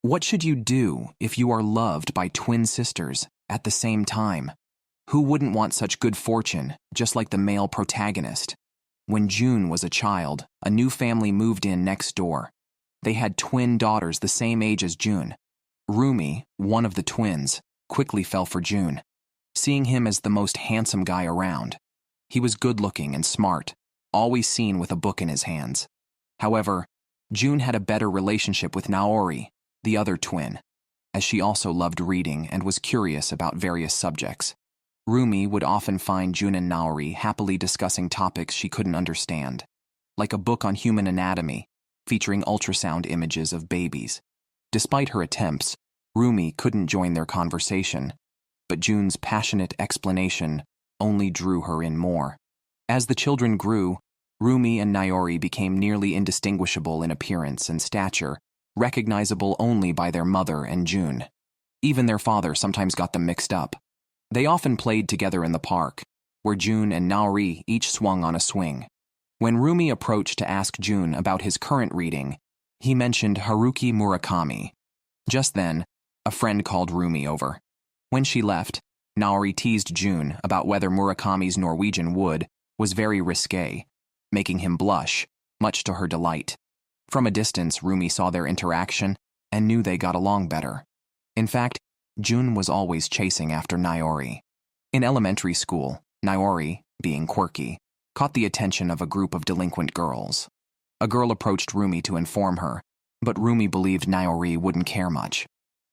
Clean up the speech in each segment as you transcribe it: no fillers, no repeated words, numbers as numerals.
What should you do if you are loved by twin sisters at the same time? Who wouldn't want such good fortune, just like the male protagonist? When June was a child, a new family moved in next door. They had twin daughters the same age as June. Roomie, one of the twins, quickly fell for June, seeing him as the most handsome guy around. He was good-looking and smart, always seen with a book in his hands. However, June had a better relationship with Naori, the other twin, as she also loved reading and was curious about various subjects. Roomie would often find June and Naori happily discussing topics she couldn't understand, like a book on human anatomy, featuring ultrasound images of babies. Despite her attempts, Roomie couldn't join their conversation, but June's passionate explanation only drew her in more. As the children grew, Roomie and Naori became nearly indistinguishable in appearance and stature, recognizable only by their mother and June. Even their father sometimes got them mixed up. They often played together in the park, where June and Naori each swung on a swing. When Roomie approached to ask June about his current reading, he mentioned Haruki Murakami. Just then, a friend called Roomie over. When she left, Naori teased June about whether Murakami's Norwegian wood was very risque, making him blush, much to her delight. From a distance, Roomie saw their interaction and knew they got along better. In fact, June was always chasing after Naori. In elementary school, Naori, being quirky, caught the attention of a group of delinquent girls. A girl approached Roomie to inform her, but Roomie believed Naori wouldn't care much.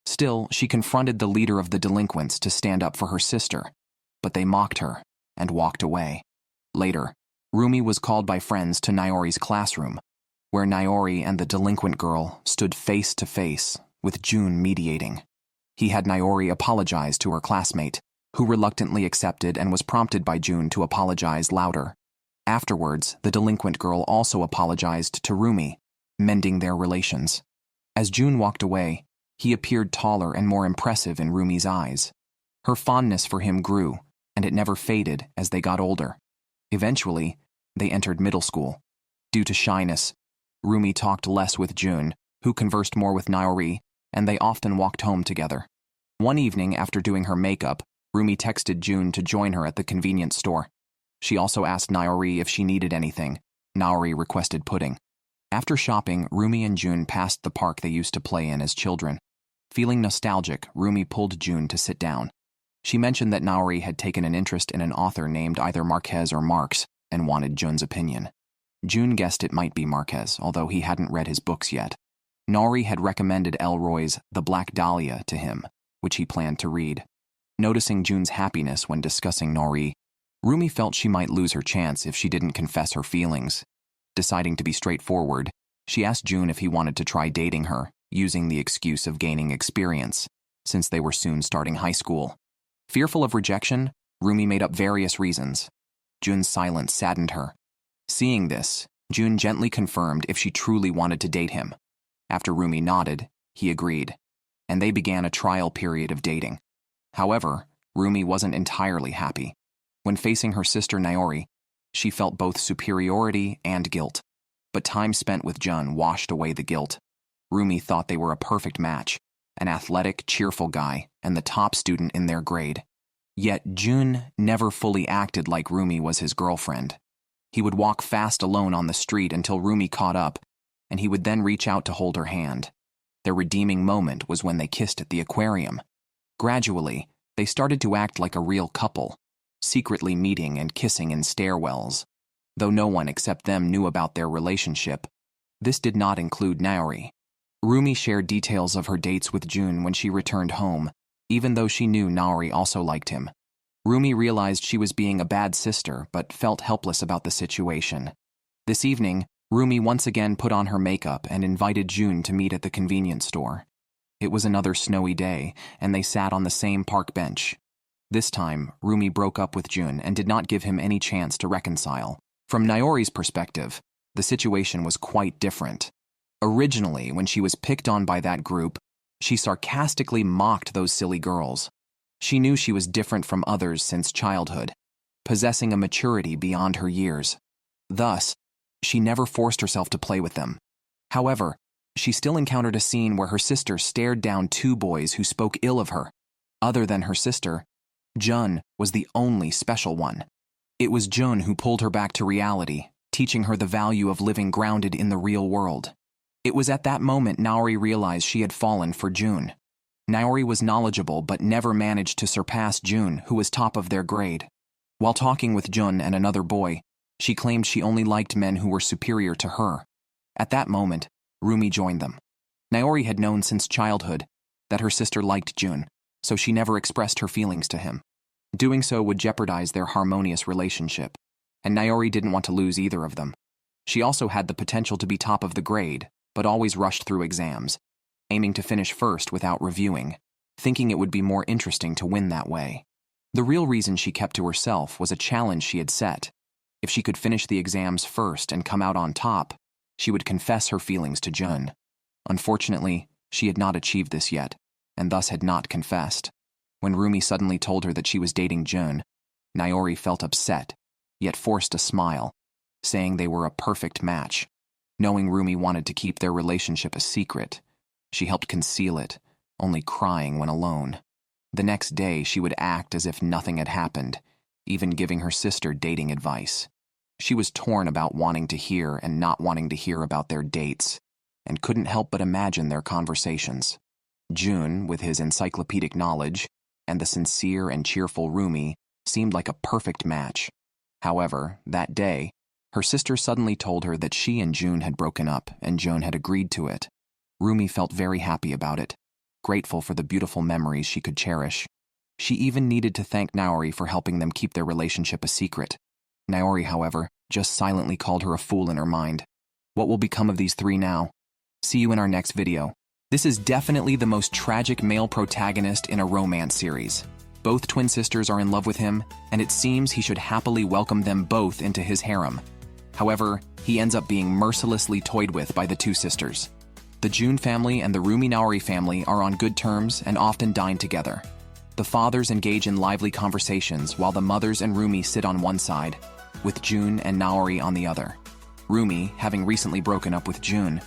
Still, she confronted the leader of the delinquents to stand up for her sister, but they mocked her and walked away. Later, Roomie was called by friends to Naori's classroom, where Naori and the delinquent girl stood face to face, with June mediating. He had Naori apologize to her classmate, who reluctantly accepted and was prompted by June to apologize louder. Afterwards, the delinquent girl also apologized to Roomie, mending their relations. As June walked away, he appeared taller and more impressive in Roomie's eyes. Her fondness for him grew, and it never faded as they got older. Eventually, they entered middle school. Due to shyness, Roomie talked less with June, who conversed more with Naori, and they often walked home together. One evening, after doing her makeup, Roomie texted June to join her at the convenience store. She also asked Naori if she needed anything. Naori requested pudding. After shopping, Roomie and June passed the park they used to play in as children. Feeling nostalgic, Roomie pulled June to sit down. She mentioned that Naori had taken an interest in an author named either Marquez or Marx and wanted June's opinion. June guessed it might be Marquez, although he hadn't read his books yet. Naori had recommended Elroy's The Black Dahlia to him, which he planned to read. Noticing June's happiness when discussing Naori, Roomie felt she might lose her chance if she didn't confess her feelings. Deciding to be straightforward, she asked June if he wanted to try dating her, using the excuse of gaining experience, since they were soon starting high school. Fearful of rejection, Roomie made up various reasons. June's silence saddened her. Seeing this, June gently confirmed if she truly wanted to date him. After Roomie nodded, he agreed, and they began a trial period of dating. However, Roomie wasn't entirely happy. When facing her sister Naori, she felt both superiority and guilt. But time spent with June washed away the guilt. Roomie thought they were a perfect match, an athletic, cheerful guy, and the top student in their grade. Yet June never fully acted like Roomie was his girlfriend. He would walk fast alone on the street until Roomie caught up, and he would then reach out to hold her hand. Their redeeming moment was when they kissed at the aquarium. Gradually, they started to act like a real couple, secretly meeting and kissing in stairwells. Though no one except them knew about their relationship, this did not include Naori. Roomie shared details of her dates with June when she returned home, even though she knew Naori also liked him. Roomie realized she was being a bad sister, but felt helpless about the situation. This evening, Roomie once again put on her makeup and invited June to meet at the convenience store. It was another snowy day, and they sat on the same park bench. This time, Roomie broke up with June and did not give him any chance to reconcile. From Naori's perspective, the situation was quite different. Originally, when she was picked on by that group, she sarcastically mocked those silly girls. She knew she was different from others since childhood, possessing a maturity beyond her years. Thus, she never forced herself to play with them. However, she still encountered a scene where her sister stared down two boys who spoke ill of her. Other than her sister, Jun was the only special one. It was Jun who pulled her back to reality, teaching her the value of living grounded in the real world. It was at that moment Naori realized she had fallen for Jun. Naori was knowledgeable but never managed to surpass Jun, who was top of their grade. While talking with Jun and another boy, she claimed she only liked men who were superior to her. At that moment, Roomie joined them. Naori had known since childhood that her sister liked Jun, so she never expressed her feelings to him. Doing so would jeopardize their harmonious relationship, and Naori didn't want to lose either of them. She also had the potential to be top of the grade, but always rushed through exams, aiming to finish first without reviewing, thinking it would be more interesting to win that way. The real reason she kept to herself was a challenge she had set. If she could finish the exams first and come out on top, she would confess her feelings to Jun. Unfortunately, she had not achieved this yet, and thus had not confessed. When Roomie suddenly told her that she was dating Jun, Naori felt upset, yet forced a smile, saying they were a perfect match. Knowing Roomie wanted to keep their relationship a secret, she helped conceal it, only crying when alone. The next day, she would act as if nothing had happened, even giving her sister dating advice. She was torn about wanting to hear and not wanting to hear about their dates, and couldn't help but imagine their conversations. Jun, with his encyclopedic knowledge, and the sincere and cheerful Roomie seemed like a perfect match. However, that day, her sister suddenly told her that she and Jun had broken up and Jun had agreed to it. Roomie felt very happy about it, grateful for the beautiful memories she could cherish. She even needed to thank Naori for helping them keep their relationship a secret. Naori, however, just silently called her a fool in her mind. What will become of these three now? See you in our next video. This is definitely the most tragic male protagonist in a romance series. Both twin sisters are in love with him, and it seems he should happily welcome them both into his harem. However, he ends up being mercilessly toyed with by the two sisters. The Jun family and the Roomie Naori family are on good terms and often dine together. The fathers engage in lively conversations while the mothers and Roomie sit on one side, with Jun and Naori on the other. Roomie, having recently broken up with Jun,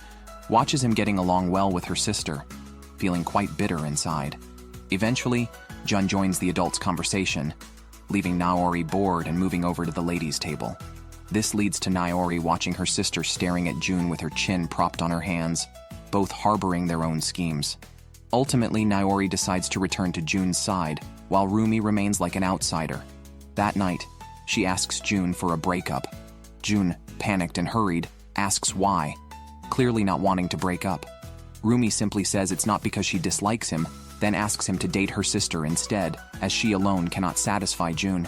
watches him getting along well with her sister, feeling quite bitter inside. Eventually, Jun joins the adults' conversation, leaving Naori bored and moving over to the ladies' table. This leads to Naori watching her sister staring at Jun with her chin propped on her hands, both harboring their own schemes. Ultimately, Naori decides to return to Jun's side, while Roomie remains like an outsider. That night, she asks Jun for a breakup. Jun, panicked and hurried, asks why, clearly not wanting to break up. Roomie simply says it's not because she dislikes him, then asks him to date her sister instead, as she alone cannot satisfy Jun.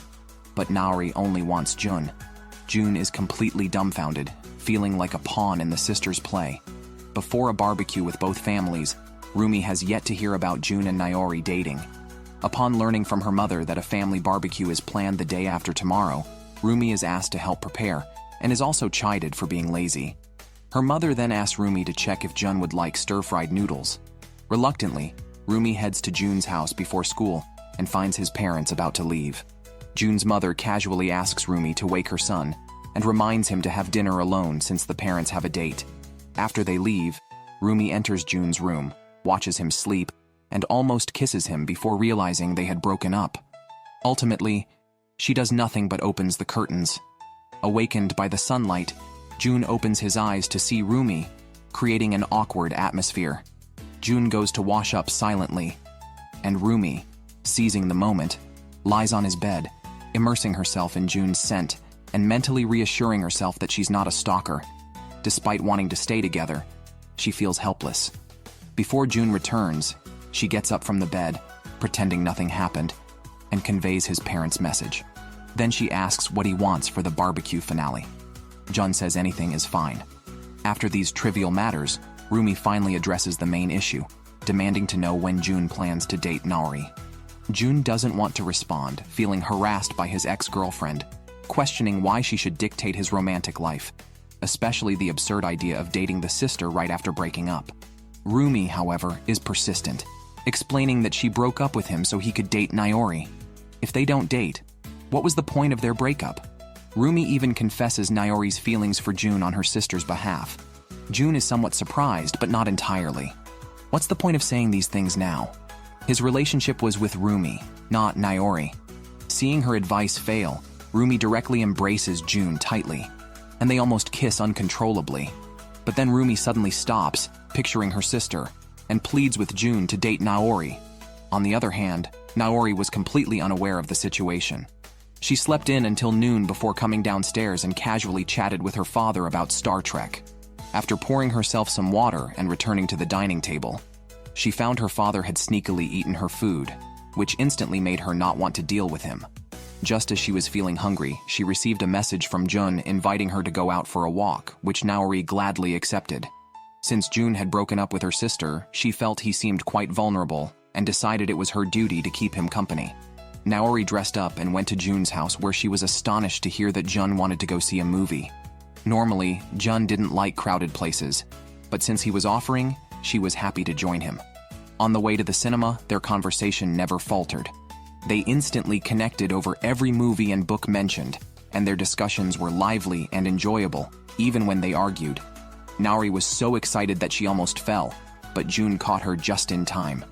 But Naori only wants Jun. Jun is completely dumbfounded, feeling like a pawn in the sisters' play. Before a barbecue with both families, Roomie has yet to hear about Jun and Naori dating. Upon learning from her mother that a family barbecue is planned the day after tomorrow, Roomie is asked to help prepare, and is also chided for being lazy. Her mother then asks Roomie to check if Jun would like stir-fried noodles. Reluctantly, Roomie heads to Jun's house before school and finds his parents about to leave. Jun's mother casually asks Roomie to wake her son and reminds him to have dinner alone since the parents have a date. After they leave, Roomie enters Jun's room, watches him sleep, and almost kisses him before realizing they had broken up. Ultimately, she does nothing but opens the curtains. Awakened by the sunlight, Jun opens his eyes to see Roomie, creating an awkward atmosphere. Jun goes to wash up silently, and Roomie, seizing the moment, lies on his bed, immersing herself in Jun's scent and mentally reassuring herself that she's not a stalker. Despite wanting to stay together, she feels helpless. Before Jun returns, she gets up from the bed, pretending nothing happened, and conveys his parents' message. Then she asks what he wants for the barbecue finale. Jun says anything is fine. After these trivial matters, Roomie finally addresses the main issue, demanding to know when Jun plans to date Naori. Jun doesn't want to respond, feeling harassed by his ex-girlfriend, questioning why she should dictate his romantic life, especially the absurd idea of dating the sister right after breaking up. Roomie, however, is persistent, explaining that she broke up with him so he could date Naori. If they don't date, what was the point of their breakup? Roomie even confesses Naori's feelings for Jun on her sister's behalf, June is somewhat surprised, but not entirely. What's the point of saying these things now? His relationship was with Roomie, not Naori. Seeing her advice fail, Roomie directly embraces June tightly, and they almost kiss uncontrollably. But then Roomie suddenly stops, picturing her sister, and pleads with June to date Naori. On the other hand, Naori was completely unaware of the situation. She slept in until noon before coming downstairs and casually chatted with her father about Star Trek. After pouring herself some water and returning to the dining table, she found her father had sneakily eaten her food, which instantly made her not want to deal with him. Just as she was feeling hungry, she received a message from Jun inviting her to go out for a walk, which Naori gladly accepted. Since June had broken up with her sister, she felt he seemed quite vulnerable and decided it was her duty to keep him company. Naori dressed up and went to Jun's house, where she was astonished to hear that Jun wanted to go see a movie. Normally, Jun didn't like crowded places, but since he was offering, she was happy to join him. On the way to the cinema, their conversation never faltered. They instantly connected over every movie and book mentioned, and their discussions were lively and enjoyable, even when they argued. Naori was so excited that she almost fell, but June caught her just in time.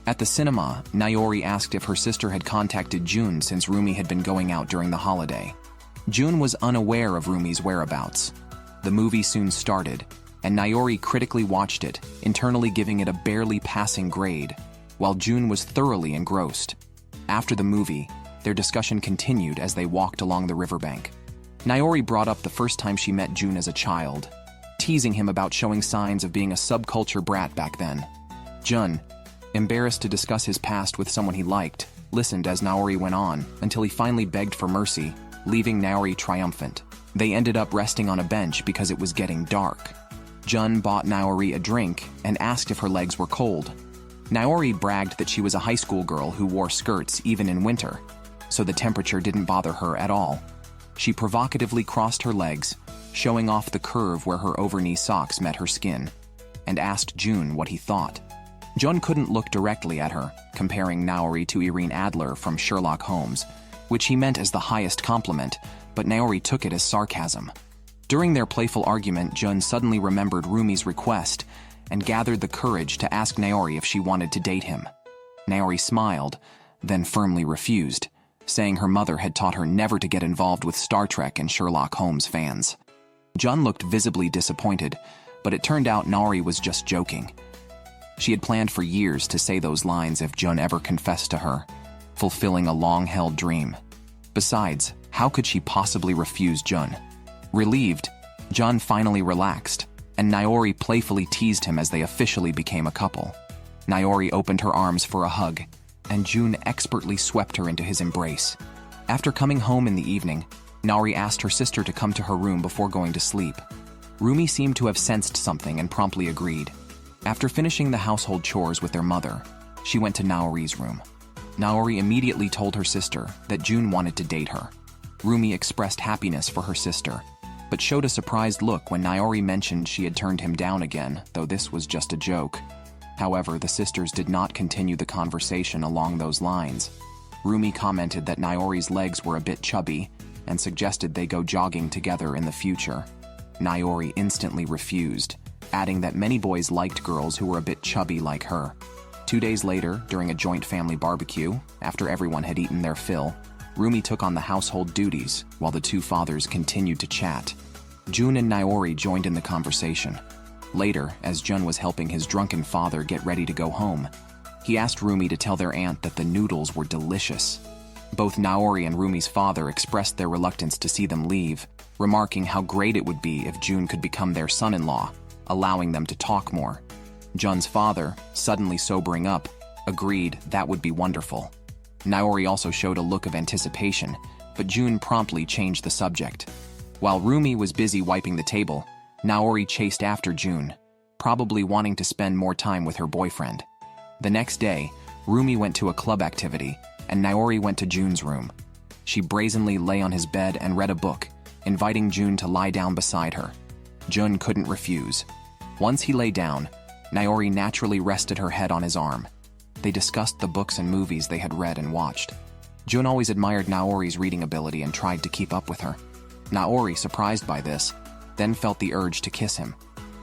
At the cinema, Naori asked if her sister had contacted June since Roomie had been going out during the holiday. June was unaware of Roomie's whereabouts. The movie soon started, and Naori critically watched it, internally giving it a barely passing grade, while June was thoroughly engrossed. After the movie, their discussion continued as they walked along the riverbank. Naori brought up the first time she met June as a child, teasing him about showing signs of being a subculture brat back then. Jun, embarrassed to discuss his past with someone he liked, listened as Naori went on until he finally begged for mercy, leaving Naori triumphant. They ended up resting on a bench because it was getting dark. Jun bought Naori a drink and asked if her legs were cold. Naori bragged that she was a high school girl who wore skirts even in winter, so the temperature didn't bother her at all. She provocatively crossed her legs, showing off the curve where her over-knee socks met her skin, and asked June what he thought. Jun couldn't look directly at her, comparing Naori to Irene Adler from Sherlock Holmes, which he meant as the highest compliment, but Naori took it as sarcasm. During their playful argument, Jun suddenly remembered Roomie's request and gathered the courage to ask Naori if she wanted to date him. Naori smiled, then firmly refused, saying her mother had taught her never to get involved with Star Trek and Sherlock Holmes fans. Jun looked visibly disappointed, but it turned out Naori was just joking. She had planned for years to say those lines if Jun ever confessed to her, fulfilling a long-held dream. Besides, how could she possibly refuse Jun? Relieved, Jun finally relaxed, and Naori playfully teased him as they officially became a couple. Naori opened her arms for a hug, and June expertly swept her into his embrace. After coming home in the evening, Naori asked her sister to come to her room before going to sleep. Roomie seemed to have sensed something and promptly agreed. After finishing the household chores with their mother, she went to Naori's room. Naori immediately told her sister that June wanted to date her. Roomie expressed happiness for her sister, but showed a surprised look when Naori mentioned she had turned him down again, though this was just a joke. However, the sisters did not continue the conversation along those lines. Roomie commented that Naori's legs were a bit chubby and suggested they go jogging together in the future. Naori instantly refused, adding that many boys liked girls who were a bit chubby like her. 2 days later, during a joint family barbecue, after everyone had eaten their fill, Roomie took on the household duties while the two fathers continued to chat. June and Naori joined in the conversation. Later, as Jun was helping his drunken father get ready to go home, he asked Roomie to tell their aunt that the noodles were delicious. Both Naori and Roomie's father expressed their reluctance to see them leave, remarking how great it would be if June could become their son-in-law, allowing them to talk more. Jun's father, suddenly sobering up, agreed that would be wonderful. Naori also showed a look of anticipation, but June promptly changed the subject. While Roomie was busy wiping the table, Naori chased after June, probably wanting to spend more time with her boyfriend. The next day, Roomie went to a club activity, and Naori went to June's room. She brazenly lay on his bed and read a book, inviting June to lie down beside her. Jun couldn't refuse. Once he lay down, Naori naturally rested her head on his arm. They discussed the books and movies they had read and watched. Jun always admired Naori's reading ability and tried to keep up with her. Naori, surprised by this, then felt the urge to kiss him.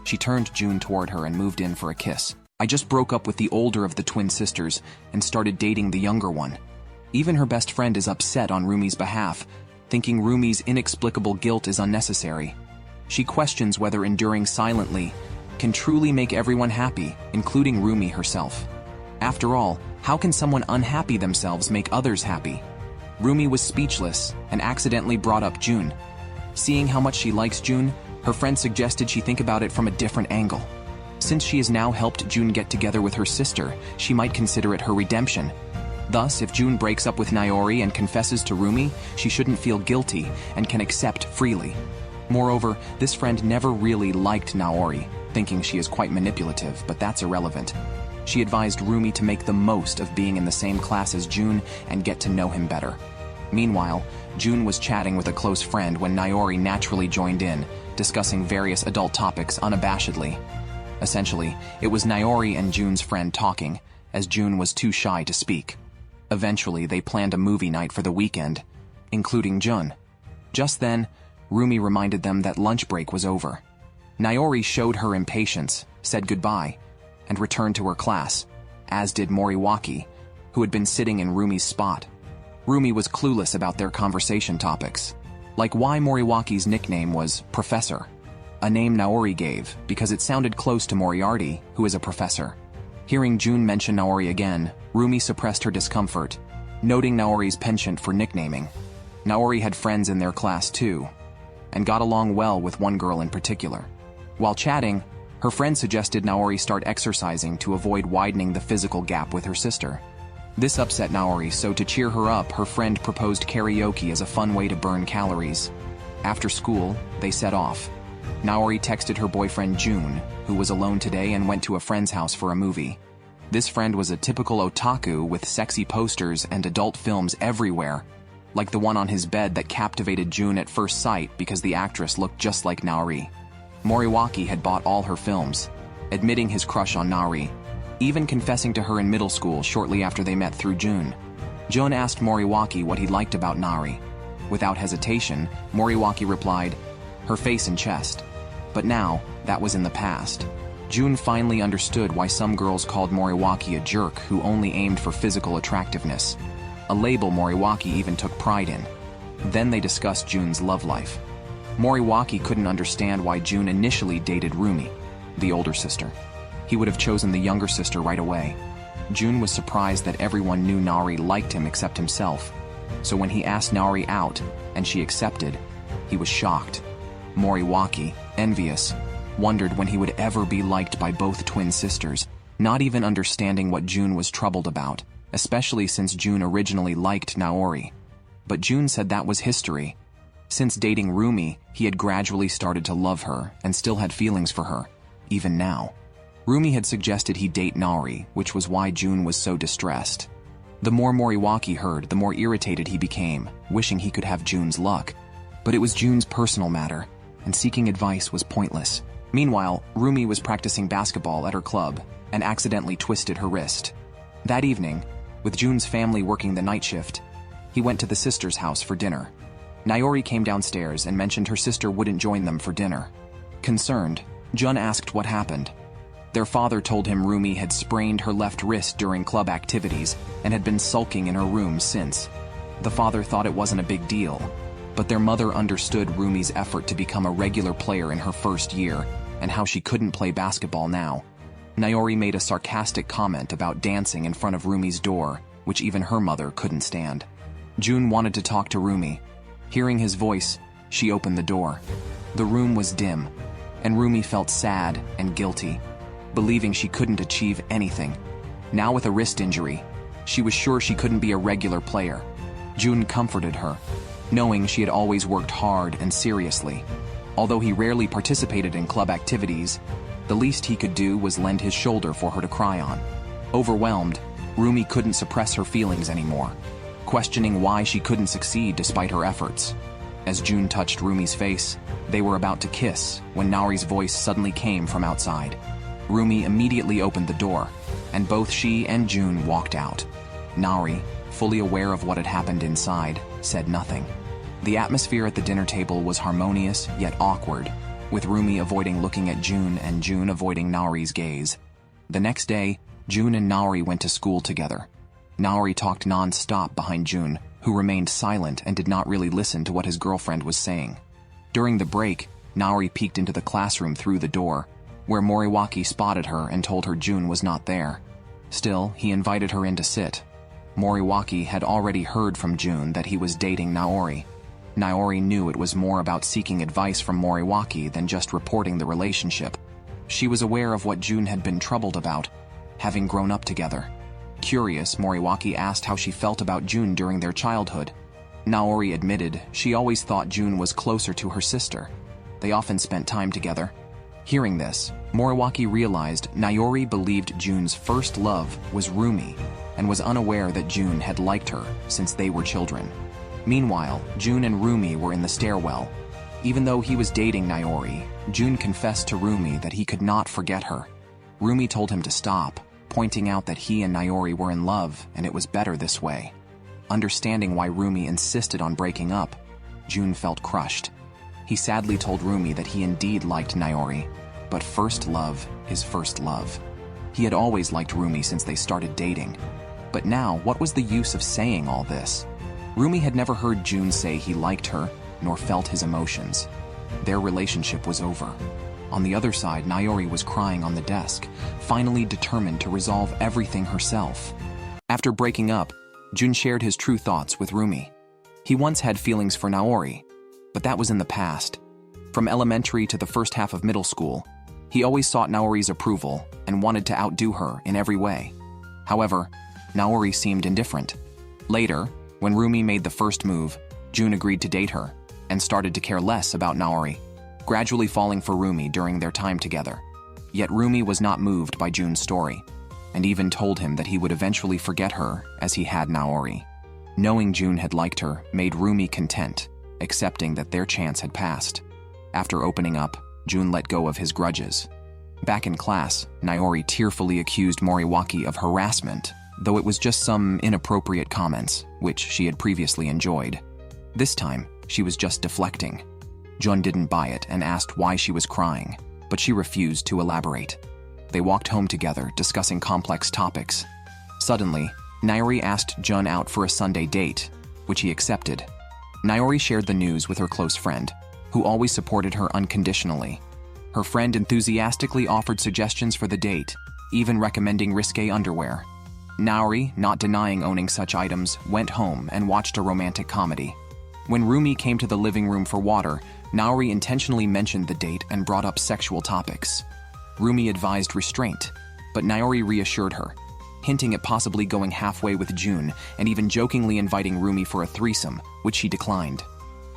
She turned June toward her and moved in for a kiss. I just broke up with the older of the twin sisters and started dating the younger one. Even her best friend is upset on Roomie's behalf, thinking Roomie's inexplicable guilt is unnecessary. She questions whether enduring silently can truly make everyone happy, including Roomie herself. After all, how can someone unhappy themselves make others happy? Roomie was speechless and accidentally brought up June. Seeing how much she likes June, her friend suggested she think about it from a different angle. Since she has now helped June get together with her sister, she might consider it her redemption. Thus, if June breaks up with Naori and confesses to Roomie, she shouldn't feel guilty and can accept freely. Moreover, this friend never really liked Naori, thinking she is quite manipulative, but that's irrelevant. She advised Roomie to make the most of being in the same class as June and get to know him better. Meanwhile, June was chatting with a close friend when Naori naturally joined in, discussing various adult topics unabashedly. Essentially, it was Naori and June's friend talking, as June was too shy to speak. Eventually, they planned a movie night for the weekend, including June. Just then, Roomie reminded them that lunch break was over. Naori showed her impatience, said goodbye, and returned to her class, as did Moriwaki, who had been sitting in Roomie's spot. Roomie was clueless about their conversation topics, like why Moriwaki's nickname was Professor, a name Naori gave because it sounded close to Moriarty, who is a professor. Hearing June mention Naori again, Roomie suppressed her discomfort, noting Naori's penchant for nicknaming. Naori had friends in their class too, and got along well with one girl in particular. While chatting, her friend suggested Naori start exercising to avoid widening the physical gap with her sister. This upset Naori, so to cheer her up, her friend proposed karaoke as a fun way to burn calories. After school, they set off. Naori texted her boyfriend June, who was alone today and went to a friend's house for a movie. This friend was a typical otaku with sexy posters and adult films everywhere, like the one on his bed that captivated June at first sight because the actress looked just like Naori. Moriwaki had bought all her films, admitting his crush on Naori, even confessing to her in middle school shortly after they met through June. June asked Moriwaki what he liked about Naori. Without hesitation, Moriwaki replied, her face and chest. But now, that was in the past. June finally understood why some girls called Moriwaki a jerk who only aimed for physical attractiveness, a label Moriwaki even took pride in. Then they discussed June's love life. Moriwaki couldn't understand why June initially dated Roomie, the older sister. He would have chosen the younger sister right away. June was surprised that everyone knew Naori liked him except himself. So when he asked Naori out, and she accepted, he was shocked. Moriwaki, envious, wondered when he would ever be liked by both twin sisters, not even understanding what June was troubled about, especially since June originally liked Naori. But June said that was history. Since dating Roomie, he had gradually started to love her and still had feelings for her, even now. Roomie had suggested he date Naori, which was why June was so distressed. The more Moriwaki heard, the more irritated he became, wishing he could have June's luck. But it was June's personal matter, and seeking advice was pointless. Meanwhile, Roomie was practicing basketball at her club and accidentally twisted her wrist. That evening, with June's family working the night shift, he went to the sister's house for dinner. Naori came downstairs and mentioned her sister wouldn't join them for dinner. Concerned, Jun asked what happened. Their father told him Roomie had sprained her left wrist during club activities and had been sulking in her room since. The father thought it wasn't a big deal, but their mother understood Roomie's effort to become a regular player in her first year and how she couldn't play basketball now. Naori made a sarcastic comment about dancing in front of Roomie's door, which even her mother couldn't stand. June wanted to talk to Roomie. Hearing his voice, she opened the door. The room was dim, and Roomie felt sad and guilty, believing she couldn't achieve anything. Now with a wrist injury, she was sure she couldn't be a regular player. June comforted her, knowing she had always worked hard and seriously. Although he rarely participated in club activities, the least he could do was lend his shoulder for her to cry on. Overwhelmed, Roomie couldn't suppress her feelings anymore, questioning why she couldn't succeed despite her efforts. As June touched Roomie's face, they were about to kiss when Naori's voice suddenly came from outside. Roomie immediately opened the door, and both she and June walked out. Naori, fully aware of what had happened inside, said nothing. The atmosphere at the dinner table was harmonious yet awkward, with Roomie avoiding looking at June and June avoiding Naori's gaze. The next day, June and Naori went to school together. Naori talked non-stop behind June, who remained silent and did not really listen to what his girlfriend was saying. During the break, Naori peeked into the classroom through the door, where Moriwaki spotted her and told her June was not there. Still, he invited her in to sit. Moriwaki had already heard from June that he was dating Naori. Naori knew it was more about seeking advice from Moriwaki than just reporting the relationship. She was aware of what June had been troubled about, having grown up together. Curious, Moriwaki asked how she felt about June during their childhood. Naori admitted she always thought June was closer to her sister. They often spent time together. Hearing this, Moriwaki realized Naori believed June's first love was Roomie and was unaware that June had liked her since they were children. Meanwhile, June and Roomie were in the stairwell. Even though he was dating Naori, June confessed to Roomie that he could not forget her. Roomie told him to stop, pointing out that he and Naori were in love and it was better this way. Understanding why Roomie insisted on breaking up, June felt crushed. He sadly told Roomie that he indeed liked Naori, but first love is first love. He had always liked Roomie since they started dating. But now, what was the use of saying all this? Roomie had never heard June say he liked her, nor felt his emotions. Their relationship was over. On the other side, Naori was crying on the desk, finally determined to resolve everything herself. After breaking up, June shared his true thoughts with Roomie. He once had feelings for Naori, but that was in the past. From elementary to the first half of middle school, he always sought Naori's approval and wanted to outdo her in every way. However, Naori seemed indifferent. Later, when Roomie made the first move, June agreed to date her and started to care less about Naori, gradually falling for Roomie during their time together. Yet Roomie was not moved by June's story, and even told him that he would eventually forget her as he had Naori. Knowing June had liked her made Roomie content, accepting that their chance had passed. After opening up, June let go of his grudges. Back in class, Naori tearfully accused Moriwaki of harassment, though it was just some inappropriate comments, which she had previously enjoyed. This time, she was just deflecting. Jun didn't buy it and asked why she was crying, but she refused to elaborate. They walked home together, discussing complex topics. Suddenly, Naori asked Jun out for a Sunday date, which he accepted. Naori shared the news with her close friend, who always supported her unconditionally. Her friend enthusiastically offered suggestions for the date, even recommending risque underwear. Naori, not denying owning such items, went home and watched a romantic comedy. When Roomie came to the living room for water, Naori intentionally mentioned the date and brought up sexual topics. Roomie advised restraint, but Naori reassured her, hinting at possibly going halfway with June and even jokingly inviting Roomie for a threesome, which she declined.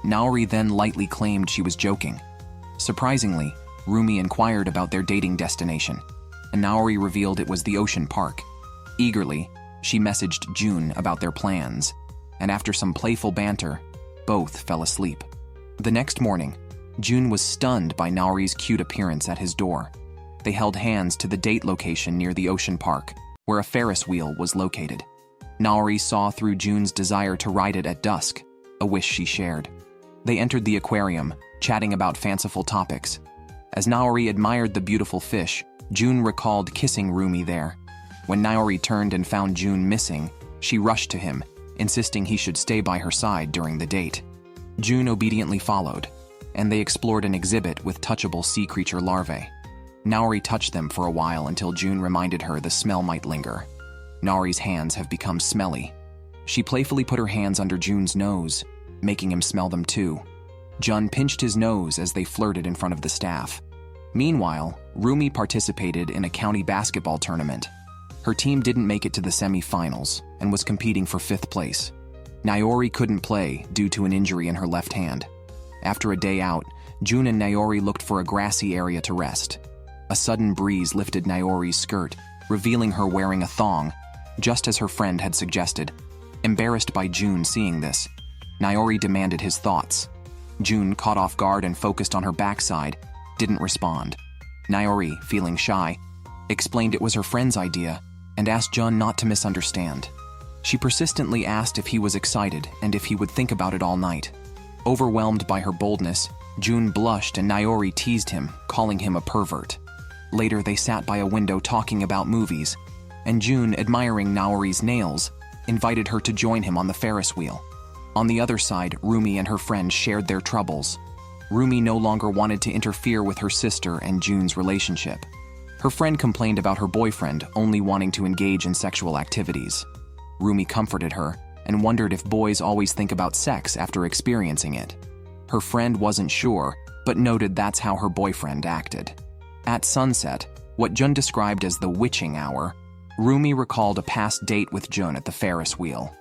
Naori then lightly claimed she was joking. Surprisingly, Roomie inquired about their dating destination, and Naori revealed it was the ocean park. Eagerly, she messaged June about their plans, and after some playful banter, both fell asleep. The next morning, June was stunned by Naori's cute appearance at his door. They held hands to the date location near the ocean park, where a Ferris wheel was located. Naori saw through June's desire to ride it at dusk, a wish she shared. They entered the aquarium, chatting about fanciful topics. As Naori admired the beautiful fish, June recalled kissing Roomie there. When Naori turned and found June missing, she rushed to him, insisting he should stay by her side during the date. June obediently followed, and they explored an exhibit with touchable sea creature larvae. Naori touched them for a while until June reminded her the smell might linger. Naori's hands have become smelly. She playfully put her hands under June's nose, making him smell them too. Jun pinched his nose as they flirted in front of the staff. Meanwhile, Roomie participated in a county basketball tournament. Her team didn't make it to the semi-finals and was competing for 5th place. Naori couldn't play due to an injury in her left hand. After a day out, June and Naori looked for a grassy area to rest. A sudden breeze lifted Naori's skirt, revealing her wearing a thong, just as her friend had suggested. Embarrassed by June seeing this, Naori demanded his thoughts. June, caught off guard and focused on her backside, didn't respond. Naori, feeling shy, explained it was her friend's idea and asked Jun not to misunderstand. She persistently asked if he was excited and if he would think about it all night. Overwhelmed by her boldness, June blushed and Naori teased him, calling him a pervert. Later, they sat by a window talking about movies, and June, admiring Naori's nails, invited her to join him on the Ferris wheel. On the other side, Roomie and her friend shared their troubles. Roomie no longer wanted to interfere with her sister and June's relationship. Her friend complained about her boyfriend only wanting to engage in sexual activities. Roomie comforted her and wondered if boys always think about sex after experiencing it. Her friend wasn't sure, but noted that's how her boyfriend acted. At sunset, what June described as the witching hour, Roomie recalled a past date with June at the Ferris wheel.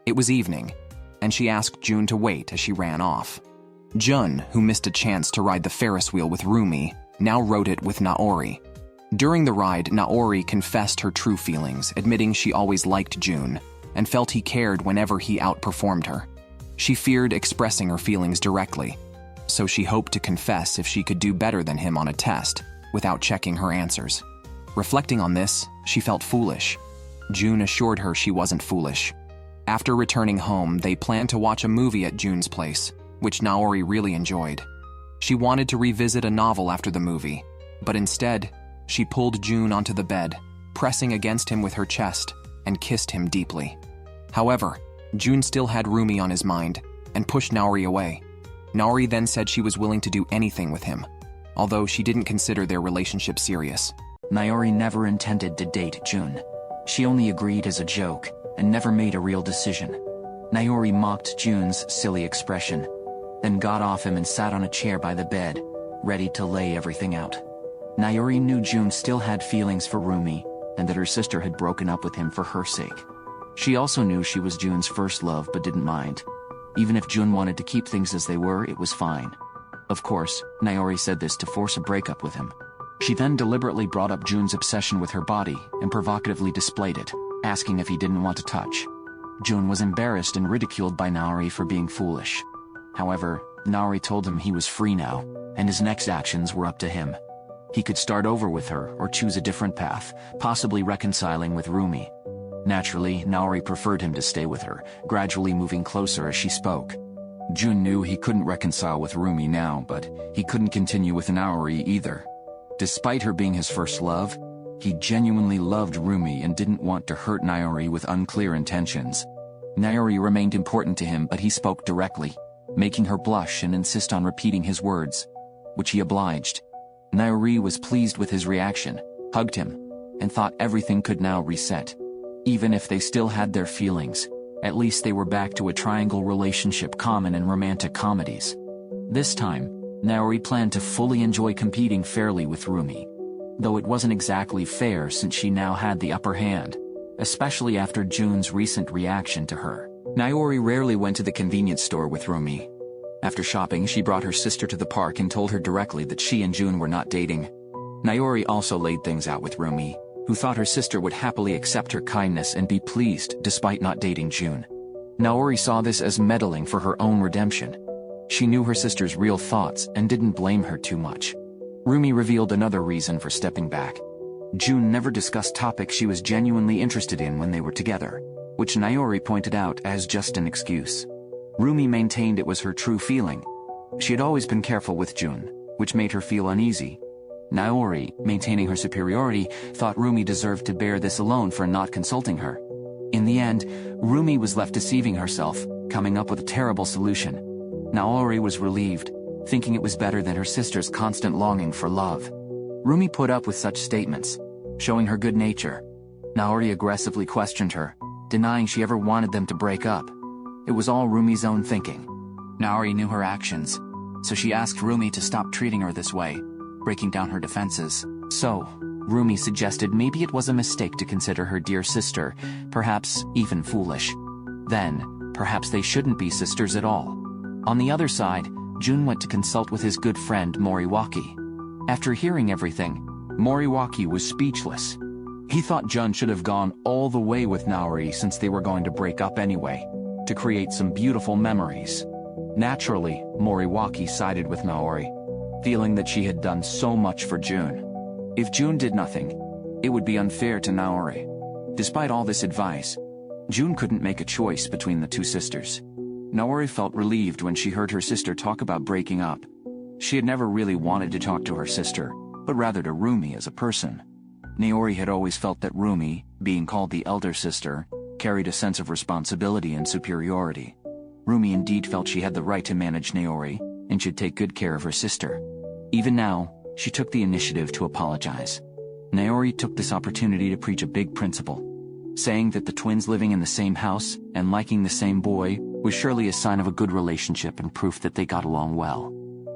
It was evening, and she asked June to wait as she ran off. June, who missed a chance to ride the Ferris wheel with Roomie, now rode it with Naori. During the ride, Naori confessed her true feelings, admitting she always liked June and felt he cared whenever he outperformed her. She feared expressing her feelings directly, so she hoped to confess if she could do better than him on a test without checking her answers. Reflecting on this, she felt foolish. June assured her she wasn't foolish. After returning home, they planned to watch a movie at June's place, which Naori really enjoyed. She wanted to revisit a novel after the movie, but instead, she pulled June onto the bed, pressing against him with her chest, and kissed him deeply. However, June still had Roomie on his mind and pushed Naori away. Naori then said she was willing to do anything with him, although she didn't consider their relationship serious. Naori never intended to date June. She only agreed as a joke and never made a real decision. Naori mocked June's silly expression, then got off him and sat on a chair by the bed, ready to lay everything out. Naori knew June still had feelings for Roomie and that her sister had broken up with him for her sake. She also knew she was June's first love but didn't mind. Even if June wanted to keep things as they were, it was fine. Of course, Naori said this to force a breakup with him. She then deliberately brought up June's obsession with her body and provocatively displayed it, asking if he didn't want to touch. June was embarrassed and ridiculed by Naori for being foolish. However, Naori told him he was free now, and his next actions were up to him. He could start over with her or choose a different path, possibly reconciling with Roomie. Naturally, Naori preferred him to stay with her, gradually moving closer as she spoke. June knew he couldn't reconcile with Roomie now, but he couldn't continue with Naori either. Despite her being his first love, he genuinely loved Roomie and didn't want to hurt Naori with unclear intentions. Naori remained important to him, but he spoke directly, making her blush and insist on repeating his words, which he obliged. Naori was pleased with his reaction, hugged him, and thought everything could now reset. Even if they still had their feelings, at least they were back to a triangle relationship common in romantic comedies. This time, Naori planned to fully enjoy competing fairly with Roomie, though it wasn't exactly fair since she now had the upper hand, especially after June's recent reaction to her. Naori rarely went to the convenience store with Roomie. After shopping, she brought her sister to the park and told her directly that she and June were not dating. Naori also laid things out with Roomie, who thought her sister would happily accept her kindness and be pleased despite not dating June. Naori saw this as meddling for her own redemption. She knew her sister's real thoughts and didn't blame her too much. Roomie revealed another reason for stepping back. June never discussed topics she was genuinely interested in when they were together, which Naori pointed out as just an excuse. Roomie maintained it was her true feeling. She had always been careful with June, which made her feel uneasy. Naori, maintaining her superiority, thought Roomie deserved to bear this alone for not consulting her. In the end, Roomie was left deceiving herself, coming up with a terrible solution. Naori was relieved, thinking it was better than her sister's constant longing for love. Roomie put up with such statements, showing her good nature. Naori aggressively questioned her, denying she ever wanted them to break up. It was all Roomie's own thinking. Naori knew her actions, so she asked Roomie to stop treating her this way, breaking down her defenses. So, Roomie suggested maybe it was a mistake to consider her dear sister, perhaps even foolish. Then, perhaps they shouldn't be sisters at all. On the other side, June went to consult with his good friend Moriwaki. After hearing everything, Moriwaki was speechless. He thought June should have gone all the way with Naori since they were going to break up anyway, to create some beautiful memories. Naturally, Moriwaki sided with Naori, feeling that she had done so much for June. If June did nothing, it would be unfair to Naori. Despite all this advice, June couldn't make a choice between the two sisters. Naori felt relieved when she heard her sister talk about breaking up. She had never really wanted to talk to her sister, but rather to Roomie as a person. Naori had always felt that Roomie, being called the elder sister, carried a sense of responsibility and superiority. Roomie indeed felt she had the right to manage Naori and should take good care of her sister. Even now, she took the initiative to apologize. Naori took this opportunity to preach a big principle, saying that the twins living in the same house and liking the same boy was surely a sign of a good relationship and proof that they got along well.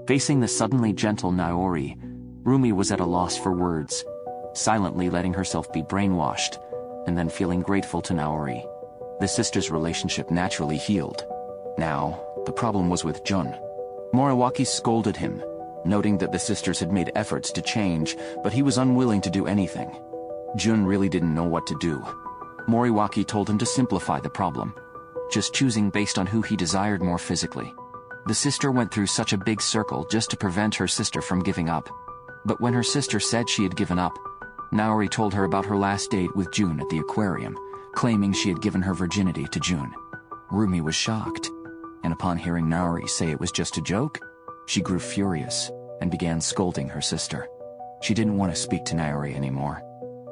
Facing the suddenly gentle Naori, Roomie was at a loss for words, silently letting herself be brainwashed, and then feeling grateful to Naori. The sisters' relationship naturally healed. Now, the problem was with Jun. Moriwaki scolded him, noting that the sisters had made efforts to change, but he was unwilling to do anything. Jun really didn't know what to do. Moriwaki told him to simplify the problem, just choosing based on who he desired more physically. The sister went through such a big circle just to prevent her sister from giving up. But when her sister said she had given up, Naori told her about her last date with Jun at the aquarium, claiming she had given her virginity to Jun. Roomie was shocked, and upon hearing Naori say it was just a joke, she grew furious and began scolding her sister. She didn't want to speak to Naori anymore,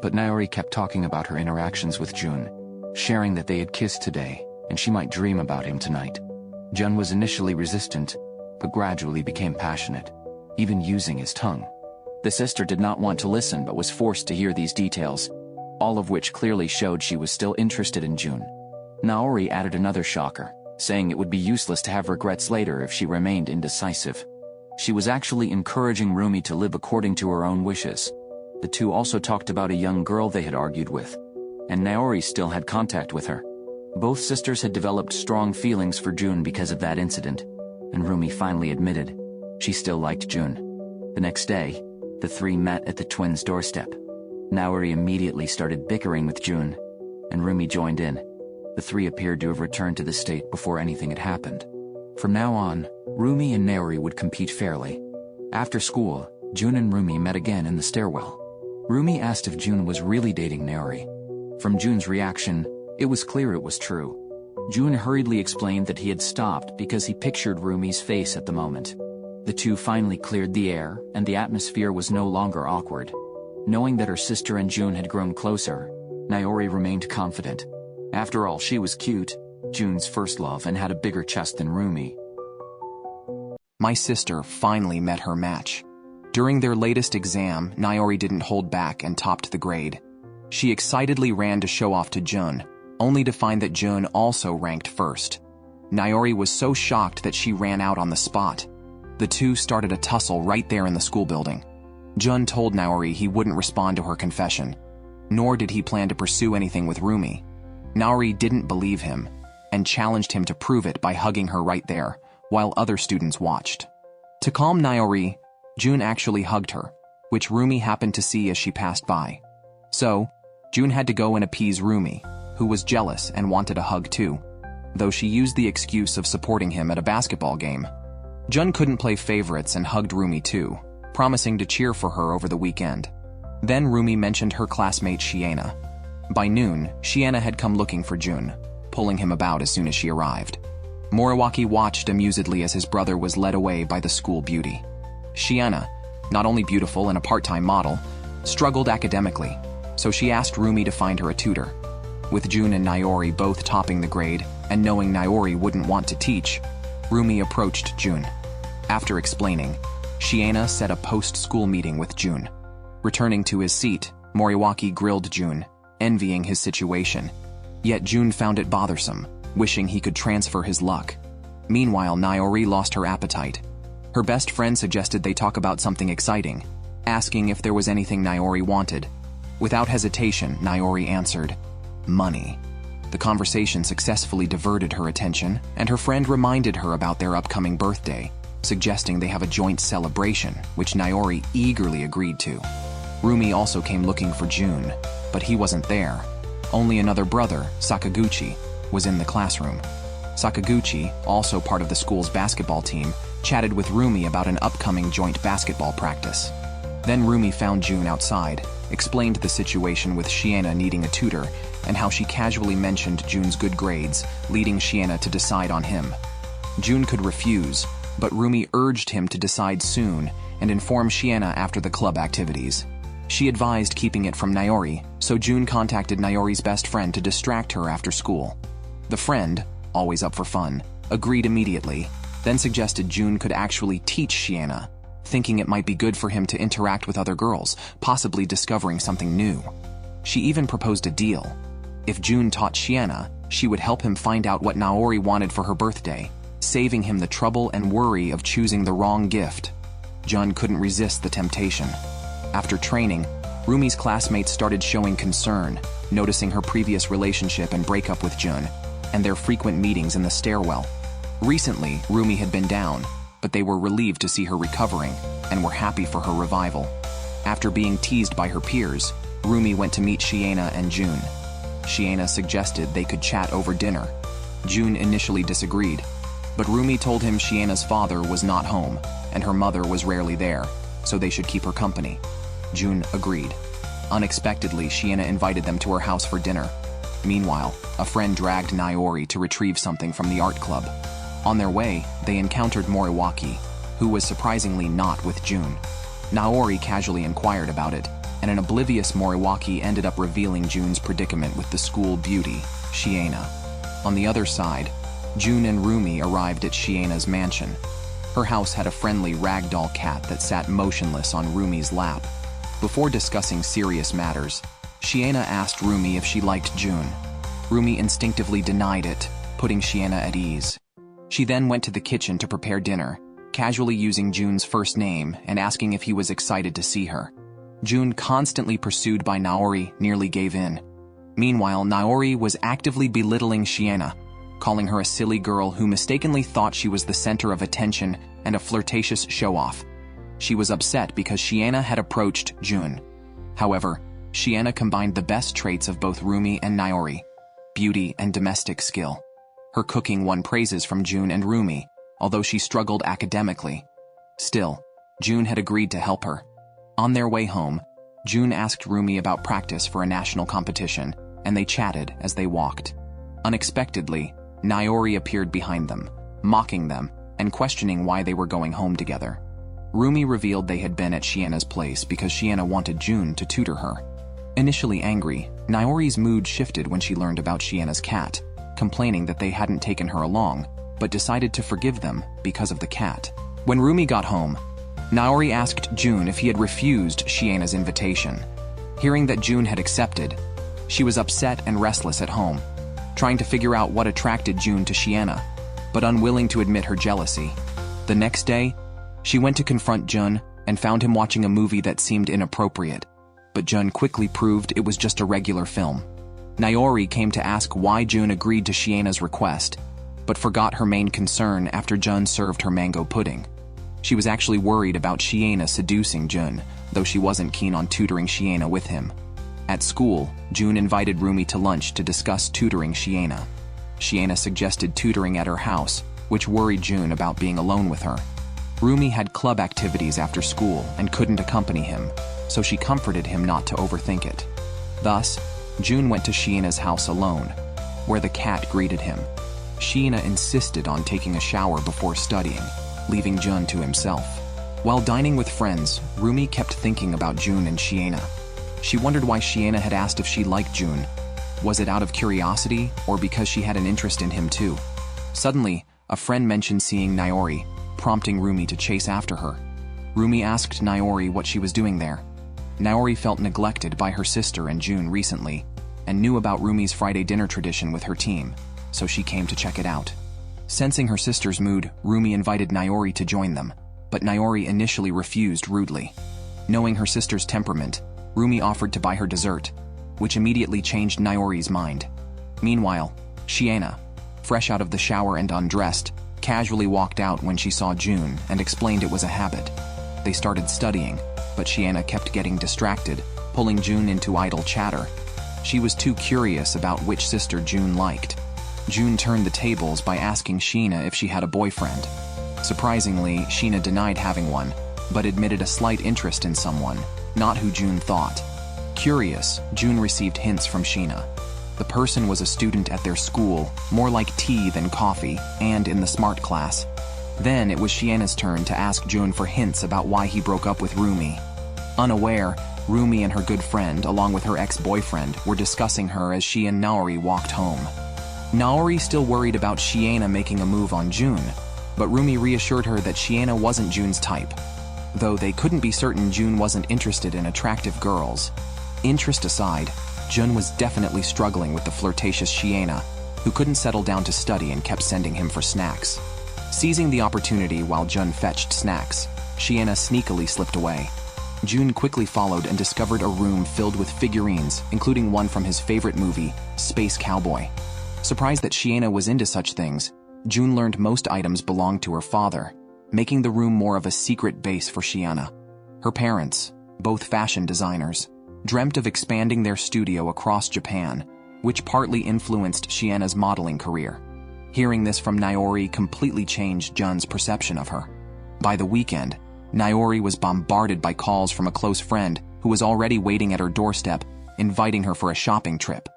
but Naori kept talking about her interactions with Jun, sharing that they had kissed today and she might dream about him tonight. Jun was initially resistant, but gradually became passionate, even using his tongue. The sister did not want to listen but was forced to hear these details, all of which clearly showed she was still interested in Jun. Naori added another shocker, saying it would be useless to have regrets later if she remained indecisive. She was actually encouraging Roomie to live according to her own wishes. The two also talked about a young girl they had argued with, and Naori still had contact with her. Both sisters had developed strong feelings for Jun because of that incident, and Roomie finally admitted she still liked Jun. The next day, the three met at the twins' doorstep. Naori immediately started bickering with Jun, and Roomie joined in. The three appeared to have returned to the state before anything had happened. From now on, Roomie and Naori would compete fairly. After school, Jun and Roomie met again in the stairwell. Roomie asked if Jun was really dating Naori. From Jun's reaction, it was clear it was true. Jun hurriedly explained that he had stopped because he pictured Roomie's face at the moment. The two finally cleared the air, and the atmosphere was no longer awkward. Knowing that her sister and Jun had grown closer, Naori remained confident. After all, she was cute, Jun's first love, and had a bigger chest than Roomie. My sister finally met her match. During their latest exam, Naori didn't hold back and topped the grade. She excitedly ran to show off to Jun, only to find that Jun also ranked first. Naori was so shocked that she ran out on the spot. The two started a tussle right there in the school building. Jun told Naori he wouldn't respond to her confession, nor did he plan to pursue anything with Roomie. Naori didn't believe him and challenged him to prove it by hugging her right there, while other students watched. To calm Naori, Jun actually hugged her, which Roomie happened to see as she passed by. So, Jun had to go and appease Roomie, who was jealous and wanted a hug too, though she used the excuse of supporting him at a basketball game. Jun couldn't play favorites and hugged Roomie too, promising to cheer for her over the weekend. Then Roomie mentioned her classmate Shiena. By noon, Shiena had come looking for Jun, pulling him about as soon as she arrived. Moriwaki watched amusedly as his brother was led away by the school beauty. Shiena, not only beautiful and a part-time model, struggled academically, so she asked Roomie to find her a tutor. With Jun and Naori both topping the grade, and knowing Naori wouldn't want to teach, Roomie approached Jun. After explaining, Shiena set a post-school meeting with Jun. Returning to his seat, Moriwaki grilled Jun, envying his situation. Yet Jun found it bothersome, wishing he could transfer his luck. Meanwhile, Naori lost her appetite. Her best friend suggested they talk about something exciting, asking if there was anything Naori wanted. Without hesitation, Naori answered, money. The conversation successfully diverted her attention, and her friend reminded her about their upcoming birthday, suggesting they have a joint celebration, which Naori eagerly agreed to. Roomie also came looking for Jun, but he wasn't there. Only another brother, Sakaguchi, was in the classroom. Sakaguchi, also part of the school's basketball team, chatted with Roomie about an upcoming joint basketball practice. Then Roomie found Jun outside, explained the situation with Shiena needing a tutor, and how she casually mentioned Jun's good grades, leading Shiena to decide on him. Jun could refuse, but Roomie urged him to decide soon and inform Shiena after the club activities. She advised keeping it from Naori, so June contacted Naori's best friend to distract her after school. The friend, always up for fun, agreed immediately, then suggested June could actually teach Shiena, thinking it might be good for him to interact with other girls, possibly discovering something new. She even proposed a deal. If June taught Shiena, she would help him find out what Naori wanted for her birthday, saving him the trouble and worry of choosing the wrong gift. Jun couldn't resist the temptation. After training, Roomie's classmates started showing concern, noticing her previous relationship and breakup with Jun, and their frequent meetings in the stairwell. Recently, Roomie had been down, but they were relieved to see her recovering, and were happy for her revival. After being teased by her peers, Roomie went to meet Shiena and June. Shiena suggested they could chat over dinner. June initially disagreed, but Roomie told him Shiena's father was not home, and her mother was rarely there, so they should keep her company. June agreed. Unexpectedly, Shiena invited them to her house for dinner. Meanwhile, a friend dragged Naori to retrieve something from the art club. On their way, they encountered Moriwaki, who was surprisingly not with June. Naori casually inquired about it, and an oblivious Moriwaki ended up revealing June's predicament with the school beauty, Shiena. On the other side, June and Roomie arrived at Shiena's mansion. Her house had a friendly ragdoll cat that sat motionless on Roomie's lap. Before discussing serious matters, Shiena asked Roomie if she liked June. Roomie instinctively denied it, putting Shiena at ease. She then went to the kitchen to prepare dinner, casually using June's first name and asking if he was excited to see her. June, constantly pursued by Naori, nearly gave in. Meanwhile, Naori was actively belittling Shiena, calling her a silly girl who mistakenly thought she was the center of attention and a flirtatious show-off. She was upset because Shiena had approached June. However, Shiena combined the best traits of both Roomie and Naori, beauty and domestic skill. Her cooking won praises from June and Roomie, although she struggled academically. Still, June had agreed to help her. On their way home, June asked Roomie about practice for a national competition, and they chatted as they walked. Unexpectedly, Naori appeared behind them, mocking them and questioning why they were going home together. Roomie revealed they had been at Shiena's place because Shiena wanted June to tutor her. Initially angry, Naori's mood shifted when she learned about Shiena's cat, complaining that they hadn't taken her along, but decided to forgive them because of the cat. When Roomie got home, Naori asked June if he had refused Shiena's invitation. Hearing that June had accepted, she was upset and restless at home, trying to figure out what attracted June to Shiena, but unwilling to admit her jealousy. The next day, she went to confront Jun and found him watching a movie that seemed inappropriate, but Jun quickly proved it was just a regular film. Naori came to ask why June agreed to Shiena's request, but forgot her main concern after Jun served her mango pudding. She was actually worried about Shiena seducing Jun, though she wasn't keen on tutoring Shiena with him. At school, June invited Roomie to lunch to discuss tutoring Shiena. Shiena suggested tutoring at her house, which worried June about being alone with her. Roomie had club activities after school and couldn't accompany him, so she comforted him not to overthink it. Thus, June went to Shiena's house alone, where the cat greeted him. Shiena insisted on taking a shower before studying, leaving Jun to himself. While dining with friends, Roomie kept thinking about June and Shiena. She wondered why Shiena had asked if she liked June. Was it out of curiosity, or because she had an interest in him too? Suddenly, a friend mentioned seeing Naori, prompting Roomie to chase after her. Roomie asked Naori what she was doing there. Naori felt neglected by her sister and June recently, and knew about Roomie's Friday dinner tradition with her team, so she came to check it out. Sensing her sister's mood, Roomie invited Naori to join them, but Naori initially refused rudely. Knowing her sister's temperament, Roomie offered to buy her dessert, which immediately changed Naori's mind. Meanwhile, Shiena, fresh out of the shower and undressed, casually walked out when she saw June and explained it was a habit. They started studying, but Shiena kept getting distracted, pulling June into idle chatter. She was too curious about which sister June liked. June turned the tables by asking Shiena if she had a boyfriend. Surprisingly, Shiena denied having one, but admitted a slight interest in someone, not who June thought. Curious, June received hints from Shiena. The person was a student at their school, more like tea than coffee, and in the smart class. Then it was Shiana's turn to ask June for hints about why he broke up with Roomie. Unaware, Roomie and her good friend, along with her ex-boyfriend, were discussing her as she and Naori walked home. Naori still worried about Shiana making a move on June, but Roomie reassured her that Shiana wasn't June's type. Though they couldn't be certain June wasn't interested in attractive girls. Interest aside, June was definitely struggling with the flirtatious Shiana, who couldn't settle down to study and kept sending him for snacks. Seizing the opportunity while June fetched snacks, Shiana sneakily slipped away. June quickly followed and discovered a room filled with figurines, including one from his favorite movie, Space Cowboy. Surprised that Shiana was into such things, June learned most items belonged to her father, making the room more of a secret base for Shiana. Her parents, both fashion designers, dreamt of expanding their studio across Japan, which partly influenced Shiana's modeling career. Hearing this from Naori completely changed Jun's perception of her. By the weekend, Naori was bombarded by calls from a close friend who was already waiting at her doorstep, inviting her for a shopping trip.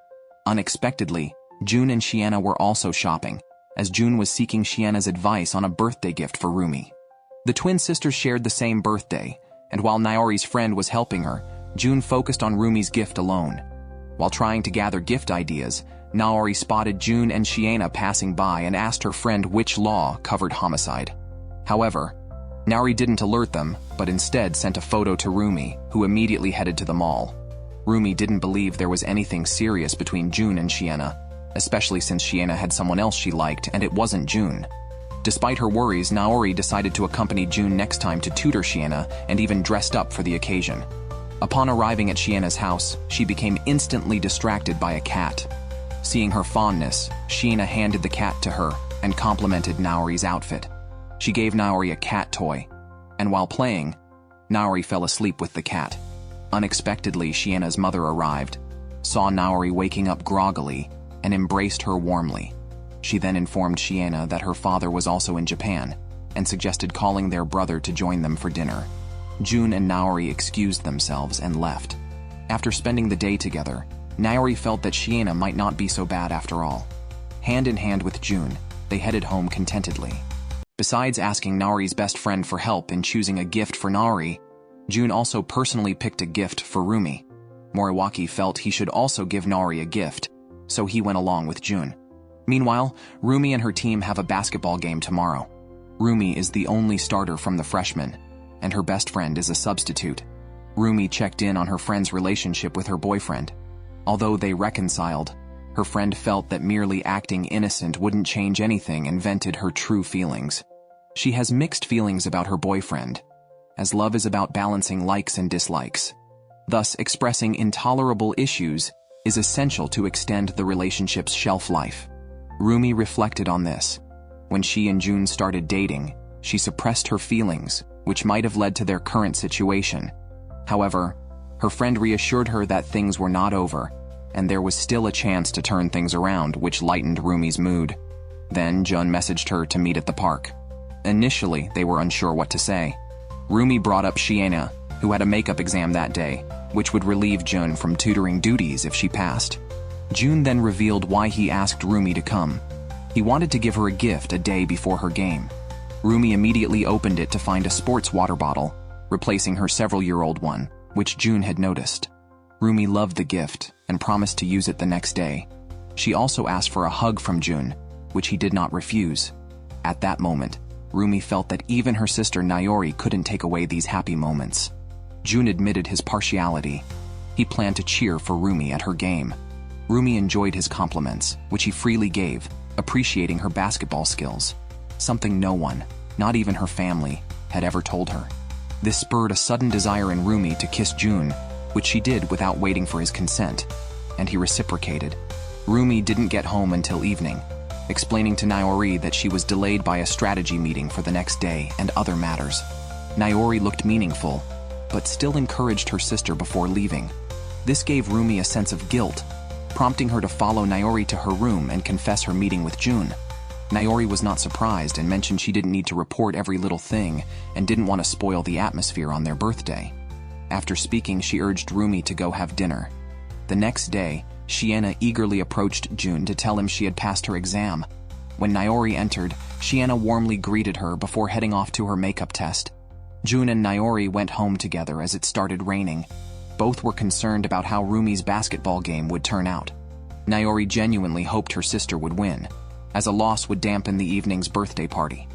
Unexpectedly, June and Shiana were also shopping, as June was seeking Shiana's advice on a birthday gift for Roomie. The twin sisters shared the same birthday, and while Naori's friend was helping her, June focused on Roomie's gift alone. While trying to gather gift ideas, Naori spotted June and Shiana passing by and asked her friend which law covered homicide. However, Naori didn't alert them, but instead sent a photo to Roomie, who immediately headed to the mall. Roomie didn't believe there was anything serious between June and Shiana, especially since Shiana had someone else she liked and it wasn't June. Despite her worries, Naori decided to accompany June next time to tutor Shiana and even dressed up for the occasion. Upon arriving at Shiana's house, she became instantly distracted by a cat. Seeing her fondness, Shiana handed the cat to her and complimented Naori's outfit. She gave Naori a cat toy, and while playing, Naori fell asleep with the cat. Unexpectedly, Shiana's mother arrived, saw Naori waking up groggily, and embraced her warmly. She then informed Shiana that her father was also in Japan, and suggested calling their brother to join them for dinner. June and Naori excused themselves and left. After spending the day together, Naori felt that Shiana might not be so bad after all. Hand in hand with June, they headed home contentedly. Besides asking Naori's best friend for help in choosing a gift for Naori, June also personally picked a gift for Roomie. Moriwaki felt he should also give Naori a gift, so he went along with June. Meanwhile, Roomie and her team have a basketball game tomorrow. Roomie is the only starter from the freshmen, and her best friend is a substitute. Roomie checked in on her friend's relationship with her boyfriend. Although they reconciled, her friend felt that merely acting innocent wouldn't change anything and vented her true feelings. She has mixed feelings about her boyfriend, as love is about balancing likes and dislikes. Thus, expressing intolerable issues is essential to extend the relationship's shelf life. Roomie reflected on this. When she and June started dating, she suppressed her feelings, which might have led to their current situation. However, her friend reassured her that things were not over, and there was still a chance to turn things around, which lightened Roomie's mood. Then June messaged her to meet at the park. Initially, they were unsure what to say. Roomie brought up Shiana, who had a makeup exam that day, which would relieve June from tutoring duties if she passed. June then revealed why he asked Roomie to come. He wanted to give her a gift a day before her game. Roomie immediately opened it to find a sports water bottle, replacing her several-year-old one, which June had noticed. Roomie loved the gift and promised to use it the next day. She also asked for a hug from June, which he did not refuse. At that moment, Roomie felt that even her sister Naori couldn't take away these happy moments. June admitted his partiality. He planned to cheer for Roomie at her game. Roomie enjoyed his compliments, which he freely gave, appreciating her basketball skills, something no one, not even her family, had ever told her. This spurred a sudden desire in Roomie to kiss June, which she did without waiting for his consent, and he reciprocated. Roomie didn't get home until evening, explaining to Naori that she was delayed by a strategy meeting for the next day and other matters. Naori looked meaningful, but still encouraged her sister before leaving. This gave Roomie a sense of guilt, prompting her to follow Naori to her room and confess her meeting with June. Naori was not surprised and mentioned she didn't need to report every little thing and didn't want to spoil the atmosphere on their birthday. After speaking, she urged Roomie to go have dinner. The next day, Shiana eagerly approached June to tell him she had passed her exam. When Naori entered, Shiena warmly greeted her before heading off to her makeup test. June and Naori went home together as it started raining. Both were concerned about how Roomie's basketball game would turn out. Naori genuinely hoped her sister would win, as a loss would dampen the evening's birthday party.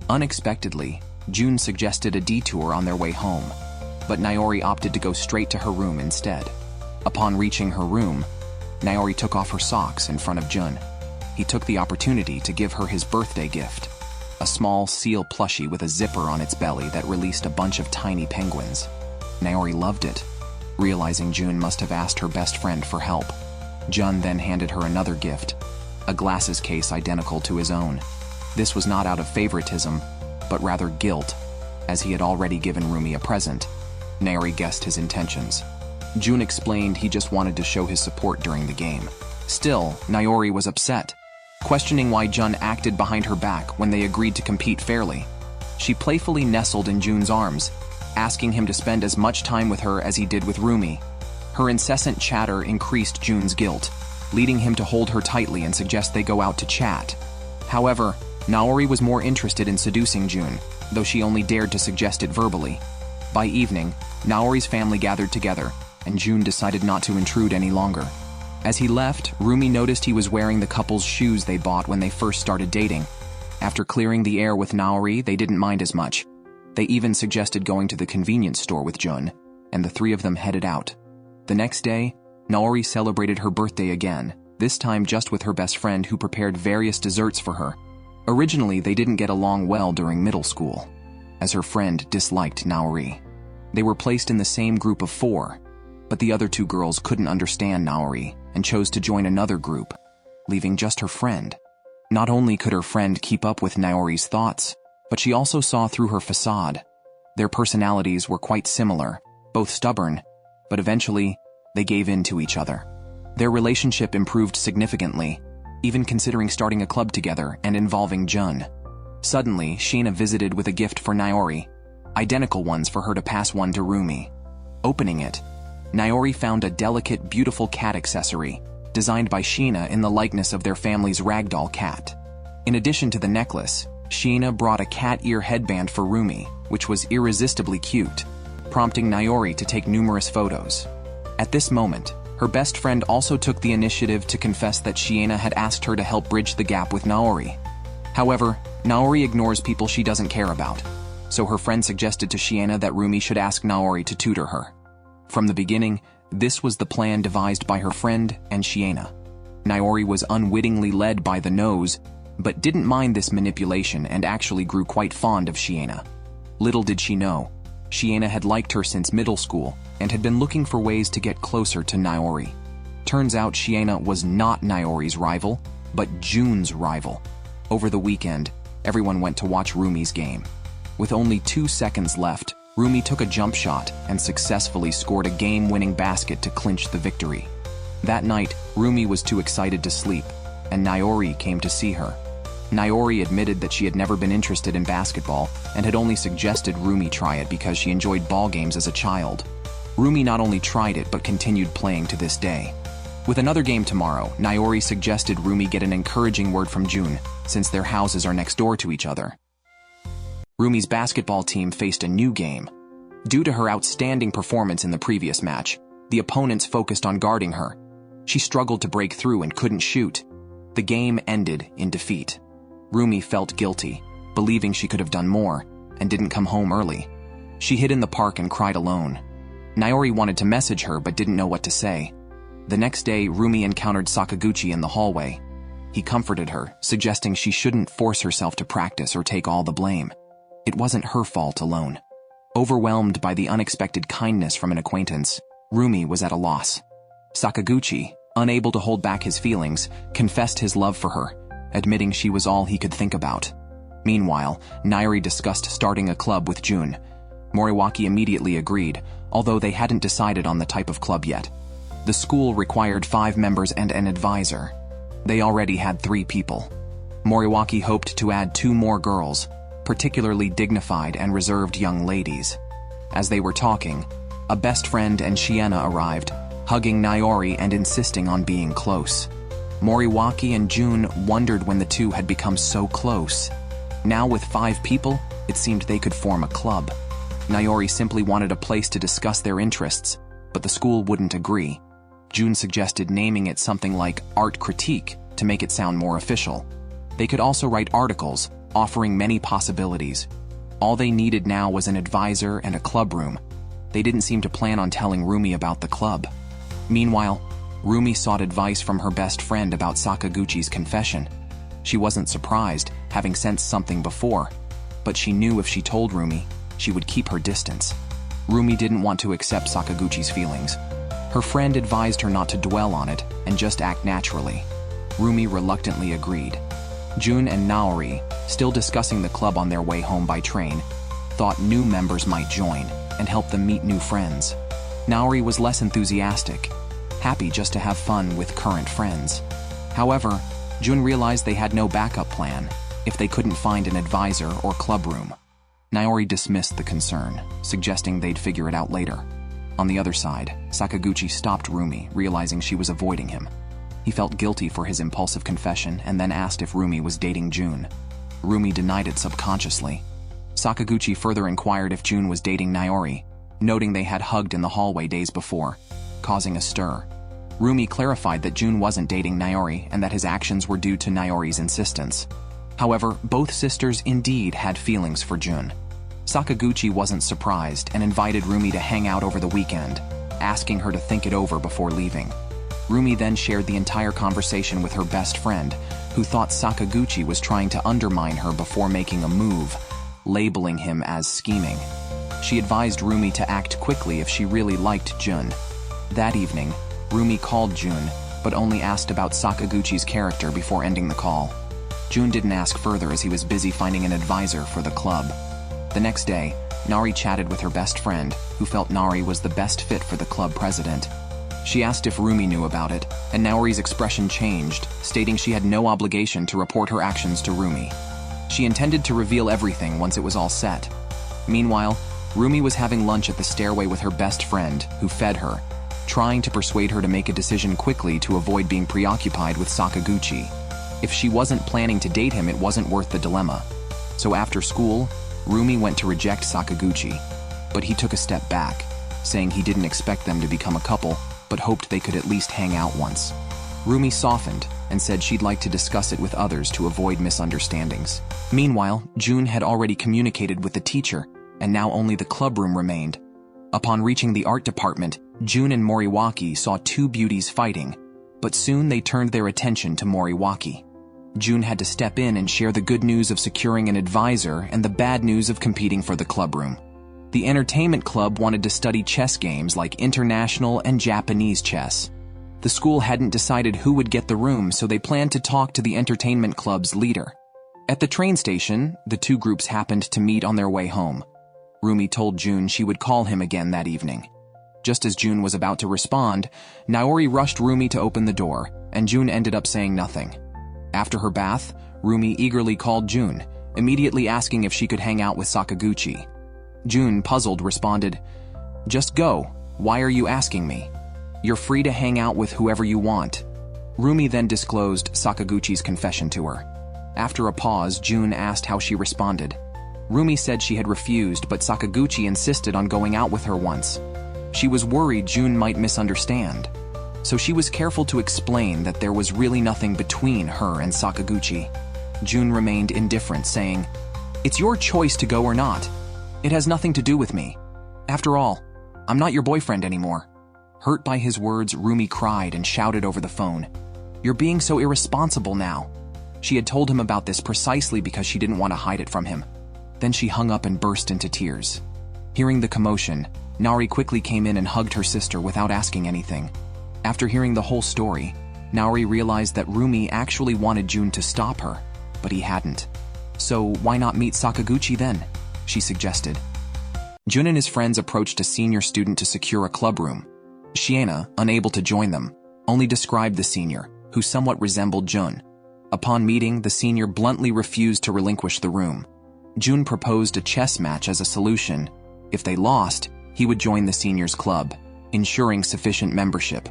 Unexpectedly, June suggested a detour on their way home, but Naori opted to go straight to her room instead. Upon reaching her room, Naori took off her socks in front of June. He took the opportunity to give her his birthday gift, a small seal plushie with a zipper on its belly that released a bunch of tiny penguins. Naori loved it, realizing June must have asked her best friend for help. Jun then handed her another gift, a glasses case identical to his own. This was not out of favoritism, but rather guilt, as he had already given Roomie a present. Naori guessed his intentions. June explained he just wanted to show his support during the game. Still, Naori was upset, questioning why Jun acted behind her back when they agreed to compete fairly. She playfully nestled in June's arms, asking him to spend as much time with her as he did with Roomie. Her incessant chatter increased June's guilt, leading him to hold her tightly and suggest they go out to chat. However, Naori was more interested in seducing June, though she only dared to suggest it verbally. By evening, Naori's family gathered together, and June decided not to intrude any longer. As he left, Roomie noticed he was wearing the couple's shoes they bought when they first started dating. After clearing the air with Naori, they didn't mind as much. They even suggested going to the convenience store with June, and the three of them headed out. The next day, Naori celebrated her birthday again, this time just with her best friend who prepared various desserts for her. Originally, they didn't get along well during middle school, as her friend disliked Naori. They were placed in the same group of 4, but the other 2 girls couldn't understand Naori and chose to join another group, leaving just her friend. Not only could her friend keep up with Naori's thoughts, but she also saw through her facade. Their personalities were quite similar, both stubborn, but eventually, they gave in to each other. Their relationship improved significantly, even considering starting a club together and involving Jun. Suddenly, Sheena visited with a gift for Naori, identical ones for her to pass one to Roomie. Opening it, Naori found a delicate, beautiful cat accessory, designed by Sheena in the likeness of their family's ragdoll cat. In addition to the necklace, Sheena brought a cat ear headband for Roomie, which was irresistibly cute, prompting Naori to take numerous photos. At this moment, her best friend also took the initiative to confess that Sheena had asked her to help bridge the gap with Naori. However, Naori ignores people she doesn't care about, so her friend suggested to Sheena that Roomie should ask Naori to tutor her. From the beginning, this was the plan devised by her friend and Sheena. Naori was unwittingly led by the nose, but didn't mind this manipulation and actually grew quite fond of Sheena. Little did she know, Sheena had liked her since middle school and had been looking for ways to get closer to Naori. Turns out Sheena was not Naori's rival, but June's rival. Over the weekend, everyone went to watch Roomie's game. With only 2 seconds left, Roomie took a jump shot and successfully scored a game-winning basket to clinch the victory. That night, Roomie was too excited to sleep, and Naori came to see her. Naori admitted that she had never been interested in basketball and had only suggested Roomie try it because she enjoyed ball games as a child. Roomie not only tried it but continued playing to this day. With another game tomorrow, Naori suggested Roomie get an encouraging word from June, since their houses are next door to each other. Roomie's basketball team faced a new game. Due to her outstanding performance in the previous match, the opponents focused on guarding her. She struggled to break through and couldn't shoot. The game ended in defeat. Roomie felt guilty, believing she could have done more, and didn't come home early. She hid in the park and cried alone. Naori wanted to message her but didn't know what to say. The next day, Roomie encountered Sakaguchi in the hallway. He comforted her, suggesting she shouldn't force herself to practice or take all the blame. It wasn't her fault alone. Overwhelmed by the unexpected kindness from an acquaintance, Roomie was at a loss. Sakaguchi, unable to hold back his feelings, confessed his love for her, admitting she was all he could think about. Meanwhile, Nairi discussed starting a club with June. Moriwaki immediately agreed, although they hadn't decided on the type of club yet. The school required 5 members and an advisor. They already had 3 people. Moriwaki hoped to add 2 more girls, particularly dignified and reserved young ladies. As they were talking, a best friend and Shiena arrived, hugging Naori and insisting on being close. Moriwaki and June wondered when the two had become so close. Now with 5 people, it seemed they could form a club. Naori simply wanted a place to discuss their interests, but the school wouldn't agree. June suggested naming it something like Art Critique to make it sound more official. They could also write articles, offering many possibilities. All they needed now was an advisor and a club room. They didn't seem to plan on telling Roomie about the club. Meanwhile, Roomie sought advice from her best friend about Sakaguchi's confession. She wasn't surprised, having sensed something before, but she knew if she told Roomie, she would keep her distance. Roomie didn't want to accept Sakaguchi's feelings. Her friend advised her not to dwell on it and just act naturally. Roomie reluctantly agreed. June and Naori, still discussing the club on their way home by train, thought new members might join and help them meet new friends. Naori was less enthusiastic, happy just to have fun with current friends. However, June realized they had no backup plan if they couldn't find an advisor or club room. Naori dismissed the concern, suggesting they'd figure it out later. On the other side, Sakaguchi stopped Roomie, realizing she was avoiding him. He felt guilty for his impulsive confession and then asked if Roomie was dating June. Roomie denied it subconsciously. Sakaguchi further inquired if June was dating Naori, noting they had hugged in the hallway days before, causing a stir. Roomie clarified that June wasn't dating Naori and that his actions were due to Naori's insistence. However, both sisters indeed had feelings for June. Sakaguchi wasn't surprised and invited Roomie to hang out over the weekend, asking her to think it over before leaving. Roomie then shared the entire conversation with her best friend, who thought Sakaguchi was trying to undermine her before making a move, labeling him as scheming. She advised Roomie to act quickly if she really liked June. That evening, Roomie called June, but only asked about Sakaguchi's character before ending the call. June didn't ask further as he was busy finding an advisor for the club. The next day, Naori chatted with her best friend, who felt Naori was the best fit for the club president. She asked if Roomie knew about it, and Naori's expression changed, stating she had no obligation to report her actions to Roomie. She intended to reveal everything once it was all set. Meanwhile, Roomie was having lunch at the stairway with her best friend, who fed her, trying to persuade her to make a decision quickly to avoid being preoccupied with Sakaguchi. If she wasn't planning to date him, it wasn't worth the dilemma. So after school, Roomie went to reject Sakaguchi, but he took a step back, saying he didn't expect them to become a couple, but hoped they could at least hang out once. Roomie softened and said she'd like to discuss it with others to avoid misunderstandings. Meanwhile, June had already communicated with the teacher, and now only the club room remained. Upon reaching the art department, June and Moriwaki saw 2 beauties fighting, but soon they turned their attention to Moriwaki. June had to step in and share the good news of securing an advisor and the bad news of competing for the club room. The entertainment club wanted to study chess games like international and Japanese chess. The school hadn't decided who would get the room, so they planned to talk to the entertainment club's leader. At the train station, the 2 groups happened to meet on their way home. Roomie told June she would call him again that evening. Just as June was about to respond, Naori rushed Roomie to open the door, and June ended up saying nothing. After her bath, Roomie eagerly called June, immediately asking if she could hang out with Sakaguchi. June, puzzled, responded, "Just go. Why are you asking me? You're free to hang out with whoever you want." Roomie then disclosed Sakaguchi's confession to her. After a pause, June asked how she responded. Roomie said she had refused, but Sakaguchi insisted on going out with her once. She was worried June might misunderstand, so she was careful to explain that there was really nothing between her and Sakaguchi. June remained indifferent, saying, "It's your choice to go or not. It has nothing to do with me. After all, I'm not your boyfriend anymore." Hurt by his words, Roomie cried and shouted over the phone, "You're being so irresponsible now." She had told him about this precisely because she didn't want to hide it from him. Then she hung up and burst into tears. Hearing the commotion, Naori quickly came in and hugged her sister without asking anything. After hearing the whole story, Naori realized that Roomie actually wanted June to stop her, but he hadn't. "So why not meet Sakaguchi then?" she suggested. Jun and his friends approached a senior student to secure a club room. Shiena, unable to join them, only described the senior, who somewhat resembled Jun. Upon meeting, the senior bluntly refused to relinquish the room. Jun proposed a chess match as a solution. If they lost, he would join the senior's club, ensuring sufficient membership.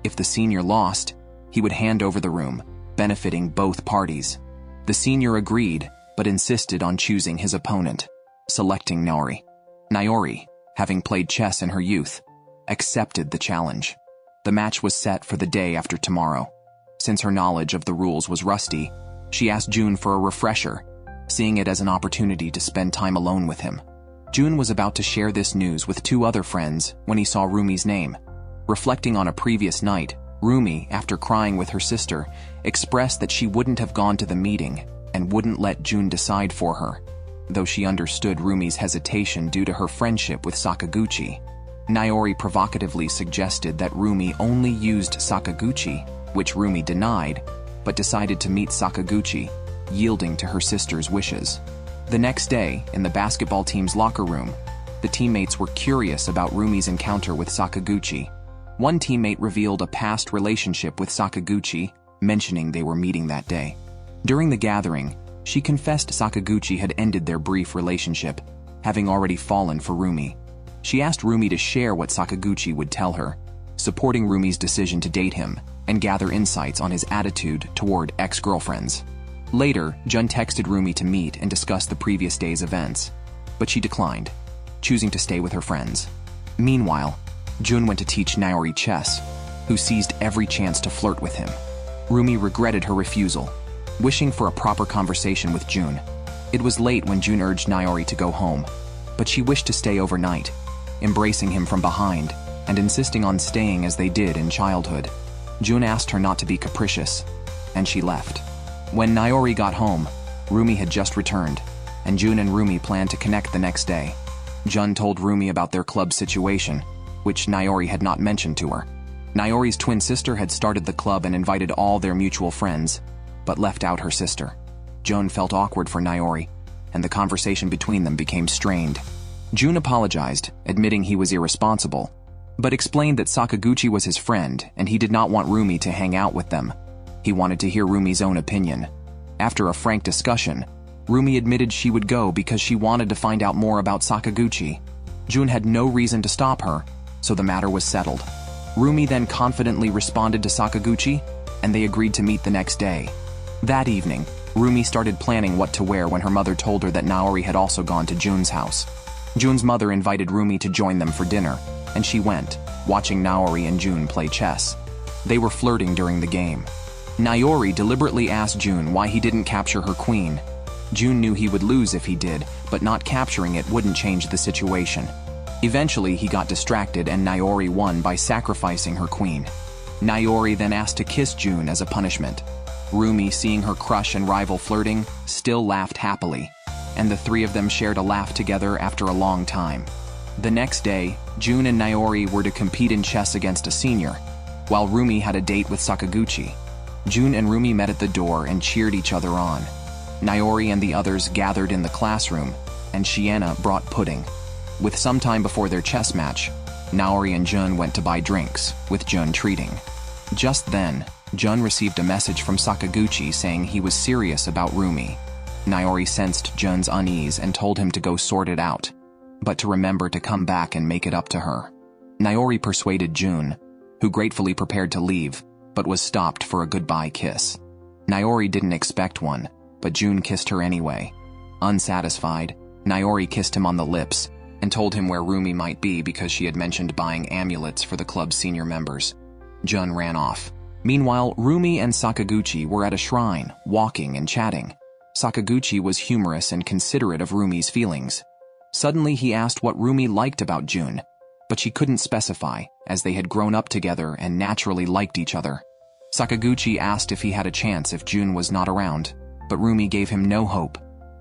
If the senior lost, he would hand over the room, benefiting both parties. The senior agreed, but insisted on choosing his opponent, selecting Naori. Naori, having played chess in her youth, accepted the challenge. The match was set for the day after tomorrow. Since her knowledge of the rules was rusty, she asked June for a refresher, seeing it as an opportunity to spend time alone with him. June was about to share this news with two other friends when he saw Roomie's name. Reflecting on a previous night, Roomie, after crying with her sister, expressed that she wouldn't have gone to the meeting and wouldn't let June decide for her, though she understood Roomie's hesitation due to her friendship with Sakaguchi. Naori provocatively suggested that Roomie only used Sakaguchi, which Roomie denied, but decided to meet Sakaguchi, yielding to her sister's wishes. The next day, in the basketball team's locker room, the teammates were curious about Roomie's encounter with Sakaguchi. One teammate revealed a past relationship with Sakaguchi, mentioning they were meeting that day. During the gathering, she confessed Sakaguchi had ended their brief relationship, having already fallen for Roomie. She asked Roomie to share what Sakaguchi would tell her, supporting Roomie's decision to date him and gather insights on his attitude toward ex-girlfriends. Later, Jun texted Roomie to meet and discuss the previous day's events, but she declined, choosing to stay with her friends. Meanwhile, Jun went to teach Naori chess, who seized every chance to flirt with him. Roomie regretted her refusal, wishing for a proper conversation with Jun. It was late when Jun urged Naori to go home, but she wished to stay overnight, embracing him from behind and insisting on staying as they did in childhood. Jun asked her not to be capricious, and she left. When Naori got home, Roomie had just returned, and Jun and Roomie planned to connect the next day. Jun told Roomie about their club situation, which Naori had not mentioned to her. Naori's twin sister had started the club and invited all their mutual friends, but left out her sister. Jun felt awkward for Naori, and the conversation between them became strained. Jun apologized, admitting he was irresponsible, but explained that Sakaguchi was his friend and he did not want Roomie to hang out with them. He wanted to hear Roomie's own opinion. After a frank discussion, Roomie admitted she would go because she wanted to find out more about Sakaguchi. Jun had no reason to stop her, so the matter was settled. Roomie then confidently responded to Sakaguchi, and they agreed to meet the next day. That evening, Roomie started planning what to wear when her mother told her that Naori had also gone to Jun's house. Jun's mother invited Roomie to join them for dinner, and she went, watching Naori and Jun play chess. They were flirting during the game. Naori deliberately asked Jun why he didn't capture her queen. Jun knew he would lose if he did, but not capturing it wouldn't change the situation. Eventually, he got distracted and Naori won by sacrificing her queen. Naori then asked to kiss Jun as a punishment. Roomie, seeing her crush and rival flirting, still laughed happily, and the three of them shared a laugh together after a long time. The next day, Jun and Naori were to compete in chess against a senior, while Roomie had a date with Sakaguchi. Jun and Roomie met at the door and cheered each other on. Naori and the others gathered in the classroom, and Shiena brought pudding. With some time before their chess match, Naori and Jun went to buy drinks, with Jun treating. Just then, Jun received a message from Sakaguchi saying he was serious about Roomie. Naori sensed Jun's unease and told him to go sort it out, but to remember to come back and make it up to her. Naori persuaded Jun, who gratefully prepared to leave, but was stopped for a goodbye kiss. Naori didn't expect one, but Jun kissed her anyway. Unsatisfied, Naori kissed him on the lips and told him where Roomie might be because she had mentioned buying amulets for the club's senior members. Jun ran off. Meanwhile, Roomie and Sakaguchi were at a shrine, walking and chatting. Sakaguchi was humorous and considerate of Roomie's feelings. Suddenly, he asked what Roomie liked about Jun, but she couldn't specify, as they had grown up together and naturally liked each other. Sakaguchi asked if he had a chance if Jun was not around, but Roomie gave him no hope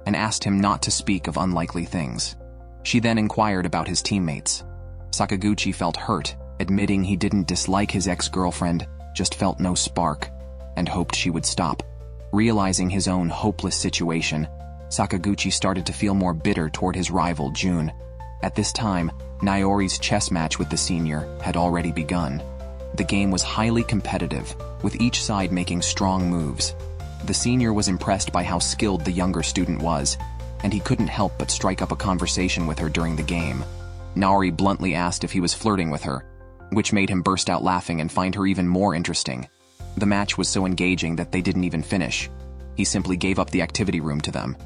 and asked him not to speak of unlikely things. She then inquired about his teammates. Sakaguchi felt hurt, admitting he didn't dislike his ex-girlfriend, just felt no spark, and hoped she would stop. Realizing his own hopeless situation, Sakaguchi started to feel more bitter toward his rival Jun. At this time, Naori's chess match with the senior had already begun. The game was highly competitive, with each side making strong moves. The senior was impressed by how skilled the younger student was, and he couldn't help but strike up a conversation with her during the game. Naori bluntly asked if he was flirting with her, which made him burst out laughing and find her even more interesting. The match was so engaging that they didn't even finish. He simply gave up the activity room to them,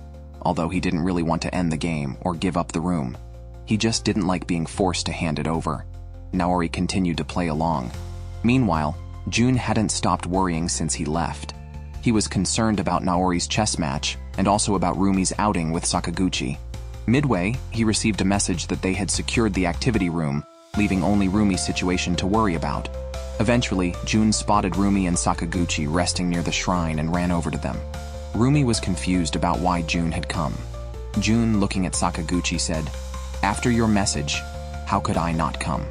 although he didn't really want to end the game or give up the room. He just didn't like being forced to hand it over. Naori continued to play along. Meanwhile, Jun hadn't stopped worrying since he left. He was concerned about Naori's chess match and also about Roomie's outing with Sakaguchi. Midway, he received a message that they had secured the activity room, leaving only Roomie's situation to worry about. Eventually, Jun spotted Roomie and Sakaguchi resting near the shrine and ran over to them. Roomie was confused about why Jun had come. Jun, looking at Sakaguchi, said, "After your message, how could I not come?"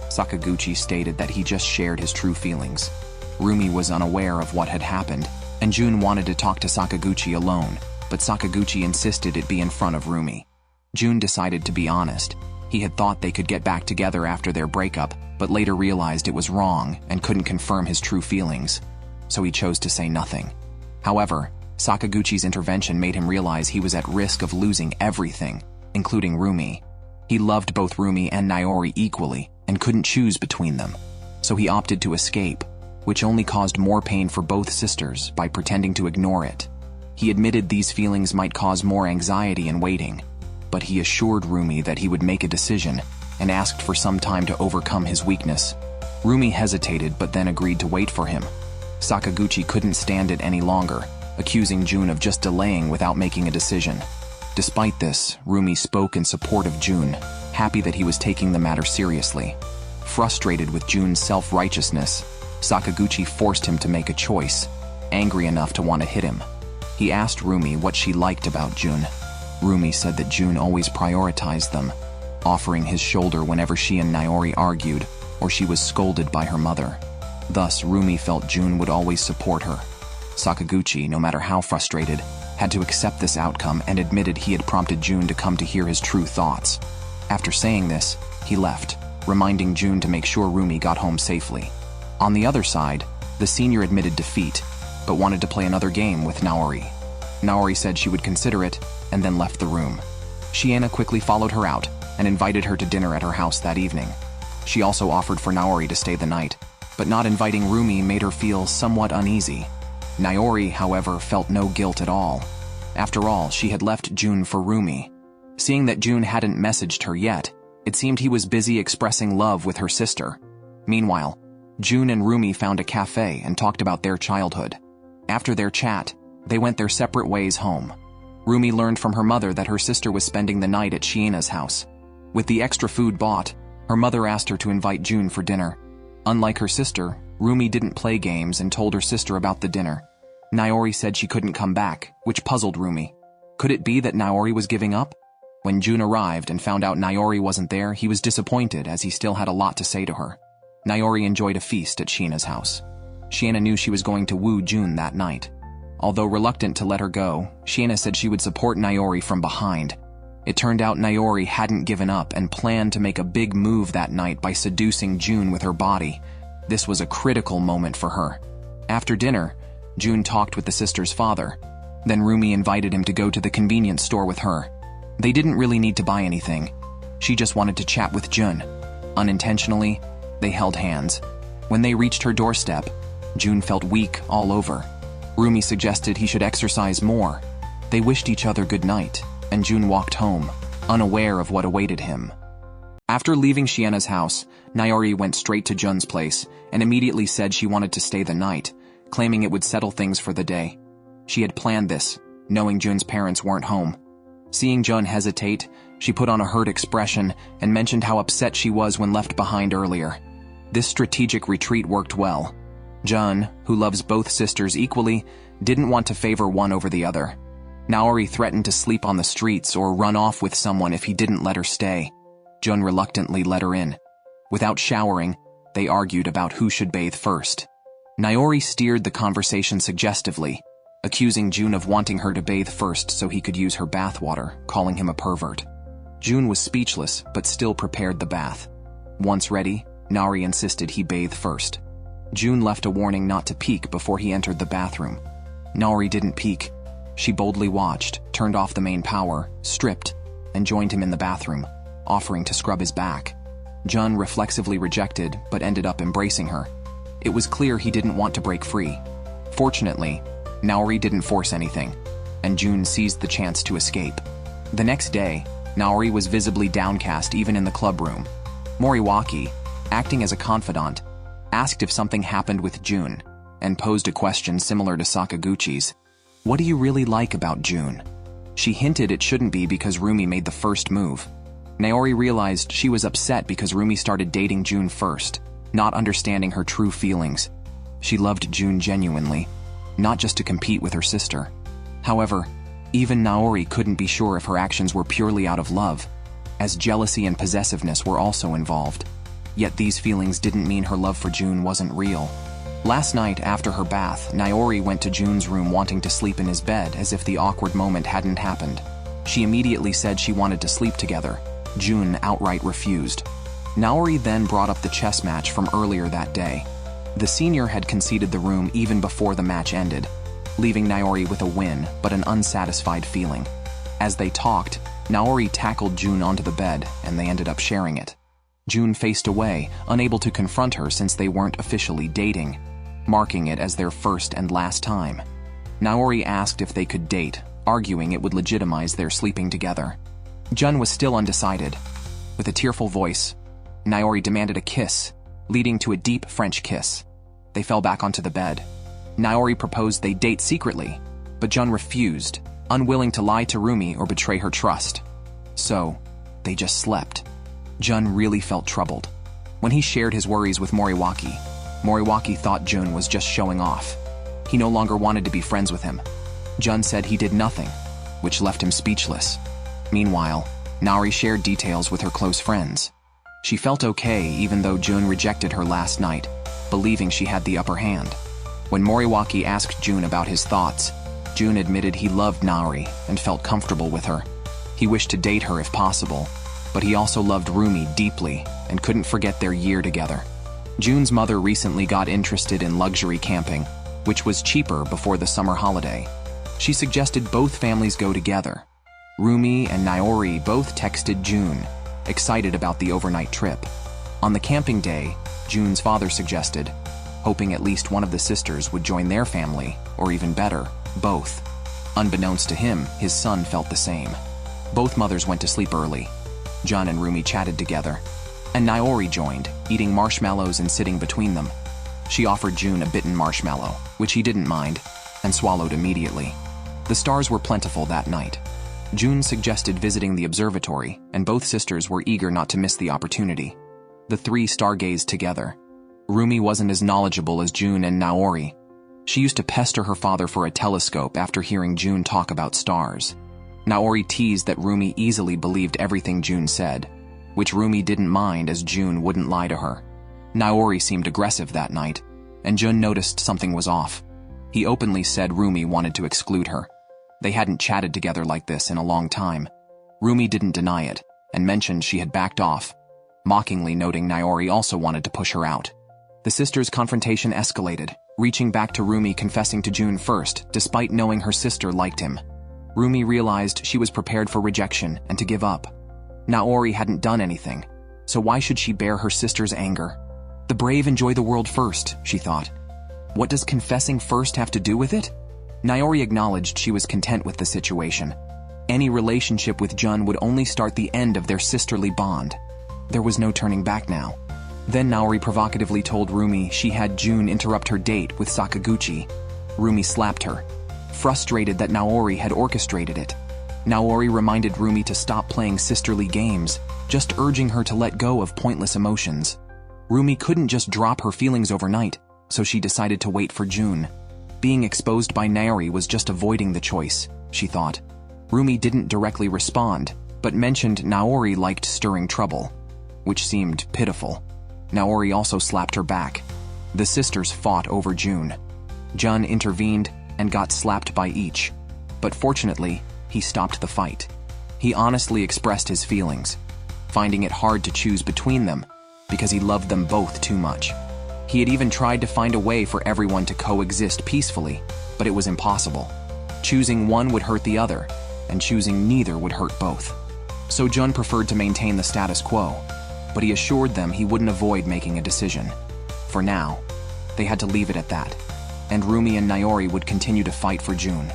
Sakaguchi stated that he just shared his true feelings. Roomie was unaware of what had happened, and Jun wanted to talk to Sakaguchi alone, but Sakaguchi insisted it be in front of Roomie. Jun decided to be honest. He had thought they could get back together after their breakup, but later realized it was wrong and couldn't confirm his true feelings, so he chose to say nothing. However, Sakaguchi's intervention made him realize he was at risk of losing everything, including Roomie. He loved both Roomie and Naori equally and couldn't choose between them, so he opted to escape, which only caused more pain for both sisters by pretending to ignore it. He admitted these feelings might cause more anxiety in waiting, but he assured Roomie that he would make a decision and asked for some time to overcome his weakness. Roomie hesitated but then agreed to wait for him. Sakaguchi couldn't stand it any longer, accusing Jun of just delaying without making a decision. Despite this, Roomie spoke in support of Jun, happy that he was taking the matter seriously. Frustrated with Jun's self-righteousness, Sakaguchi forced him to make a choice, angry enough to want to hit him. He asked Roomie what she liked about Jun. Roomie said that Jun always prioritized them, offering his shoulder whenever she and Naori argued or she was scolded by her mother. Thus, Roomie felt Jun would always support her. Sakaguchi, no matter how frustrated, had to accept this outcome and admitted he had prompted Jun to come to hear his true thoughts. After saying this, he left, reminding Jun to make sure Roomie got home safely. On the other side, the senior admitted defeat, but wanted to play another game with Naori. Naori said she would consider it, and then left the room. Shiena quickly followed her out and invited her to dinner at her house that evening. She also offered for Naori to stay the night, but not inviting Roomie made her feel somewhat uneasy. Naori, however, felt no guilt at all. After all, she had left Jun for Roomie. Seeing that Jun hadn't messaged her yet, it seemed he was busy expressing love with her sister. Meanwhile, Jun and Roomie found a cafe and talked about their childhood. After their chat, they went their separate ways home. Roomie learned from her mother that her sister was spending the night at Shiena's house. With the extra food bought, her mother asked her to invite Jun for dinner. Unlike her sister, Roomie didn't play games and told her sister about the dinner. Naori said she couldn't come back, which puzzled Roomie. Could it be that Naori was giving up? When Jun arrived and found out Naori wasn't there, he was disappointed as he still had a lot to say to her. Naori enjoyed a feast at Shiena's house. Shiena knew she was going to woo Jun that night. Although reluctant to let her go, Shiena said she would support Naori from behind. It turned out Naori hadn't given up and planned to make a big move that night by seducing Jun with her body. This was a critical moment for her. After dinner, Jun talked with the sister's father. Then Roomie invited him to go to the convenience store with her. They didn't really need to buy anything. She just wanted to chat with Jun. Unintentionally, they held hands. When they reached her doorstep, Jun felt weak all over. Roomie suggested he should exercise more. They wished each other good night, and Jun walked home, unaware of what awaited him. After leaving Shiena's house, Naori went straight to Jun's place and immediately said she wanted to stay the night, claiming it would settle things for the day. She had planned this, knowing Jun's parents weren't home. Seeing Jun hesitate, she put on a hurt expression and mentioned how upset she was when left behind earlier. This strategic retreat worked well. Jun, who loves both sisters equally, didn't want to favor one over the other. Naori threatened to sleep on the streets or run off with someone if he didn't let her stay. Jun reluctantly let her in. Without showering, they argued about who should bathe first. Naori steered the conversation suggestively, accusing Jun of wanting her to bathe first so he could use her bathwater, calling him a pervert. Jun was speechless but still prepared the bath. Once ready, Naori insisted he bathe first. Jun left a warning not to peek before he entered the bathroom. Naori didn't peek. She boldly watched, turned off the main power, stripped, and joined him in the bathroom, offering to scrub his back. Jun reflexively rejected but ended up embracing her. It was clear he didn't want to break free. Fortunately, Naori didn't force anything, and June seized the chance to escape. The next day, Naori was visibly downcast even in the club room. Moriwaki, acting as a confidant, asked if something happened with June, and posed a question similar to Sakaguchi's. What do you really like about June? She hinted it shouldn't be because Roomie made the first move. Naori realized she was upset because Roomie started dating June first, not understanding her true feelings. She loved June genuinely, not just to compete with her sister. However, even Naori couldn't be sure if her actions were purely out of love, as jealousy and possessiveness were also involved. Yet these feelings didn't mean her love for June wasn't real. Last night, after her bath, Naori went to June's room wanting to sleep in his bed as if the awkward moment hadn't happened. She immediately said she wanted to sleep together. June outright refused. Naori then brought up the chess match from earlier that day. The senior had conceded the room even before the match ended, leaving Naori with a win but an unsatisfied feeling. As they talked, Naori tackled June onto the bed and they ended up sharing it. June faced away, unable to confront her since they weren't officially dating, marking it as their first and last time. Naori asked if they could date, arguing it would legitimize their sleeping together. Jun was still undecided. With a tearful voice, Naori demanded a kiss, leading to a deep French kiss. They fell back onto the bed. Naori proposed they date secretly, but Jun refused, unwilling to lie to Roomie or betray her trust. So, they just slept. Jun really felt troubled. When he shared his worries with Moriwaki, Moriwaki thought Jun was just showing off. He no longer wanted to be friends with him. Jun said he did nothing, which left him speechless. Meanwhile, Naori shared details with her close friends. She felt okay even though Jun rejected her last night, believing she had the upper hand. When Moriwaki asked Jun about his thoughts, Jun admitted he loved Naori and felt comfortable with her. He wished to date her if possible, but he also loved Roomie deeply and couldn't forget their year together. Jun's mother recently got interested in luxury camping, which was cheaper before the summer holiday. She suggested both families go together. Roomie and Naori both texted Jun, excited about the overnight trip. On the camping day, Jun's father suggested, hoping at least one of the sisters would join their family, or even better, both. Unbeknownst to him, his son felt the same. Both mothers went to sleep early. Jun and Roomie chatted together, and Naori joined, eating marshmallows and sitting between them. She offered Jun a bitten marshmallow, which he didn't mind, and swallowed immediately. The stars were plentiful that night. Jun suggested visiting the observatory, and both sisters were eager not to miss the opportunity. The three stargazed together. Roomie wasn't as knowledgeable as Jun and Naori. She used to pester her father for a telescope after hearing Jun talk about stars. Naori teased that Roomie easily believed everything Jun said, which Roomie didn't mind as Jun wouldn't lie to her. Naori seemed aggressive that night, and Jun noticed something was off. He openly said Roomie wanted to exclude her. They hadn't chatted together like this in a long time. Roomie didn't deny it, and mentioned she had backed off, mockingly noting Naori also wanted to push her out. The sisters' confrontation escalated, reaching back to Roomie confessing to Jun first, despite knowing her sister liked him. Roomie realized she was prepared for rejection and to give up. Naori hadn't done anything, so why should she bear her sister's anger? The brave enjoy the world first, she thought. What does confessing first have to do with it? Naori acknowledged she was content with the situation. Any relationship with Jun would only start the end of their sisterly bond. There was no turning back now. Then Naori provocatively told Roomie she had Jun interrupt her date with Sakaguchi. Roomie slapped her, frustrated that Naori had orchestrated it. Naori reminded Roomie to stop playing sisterly games, just urging her to let go of pointless emotions. Roomie couldn't just drop her feelings overnight, so she decided to wait for Jun. Being exposed by Naori was just avoiding the choice, she thought. Roomie didn't directly respond, but mentioned Naori liked stirring trouble, which seemed pitiful. Naori also slapped her back. The sisters fought over Jun. Jun intervened and got slapped by each, but fortunately, he stopped the fight. He honestly expressed his feelings, finding it hard to choose between them because he loved them both too much. He had even tried to find a way for everyone to coexist peacefully, but it was impossible. Choosing one would hurt the other, and choosing neither would hurt both. So Jun preferred to maintain the status quo, but he assured them he wouldn't avoid making a decision. For now, They had to leave it at that. And Roomie and Naori would continue to fight for June.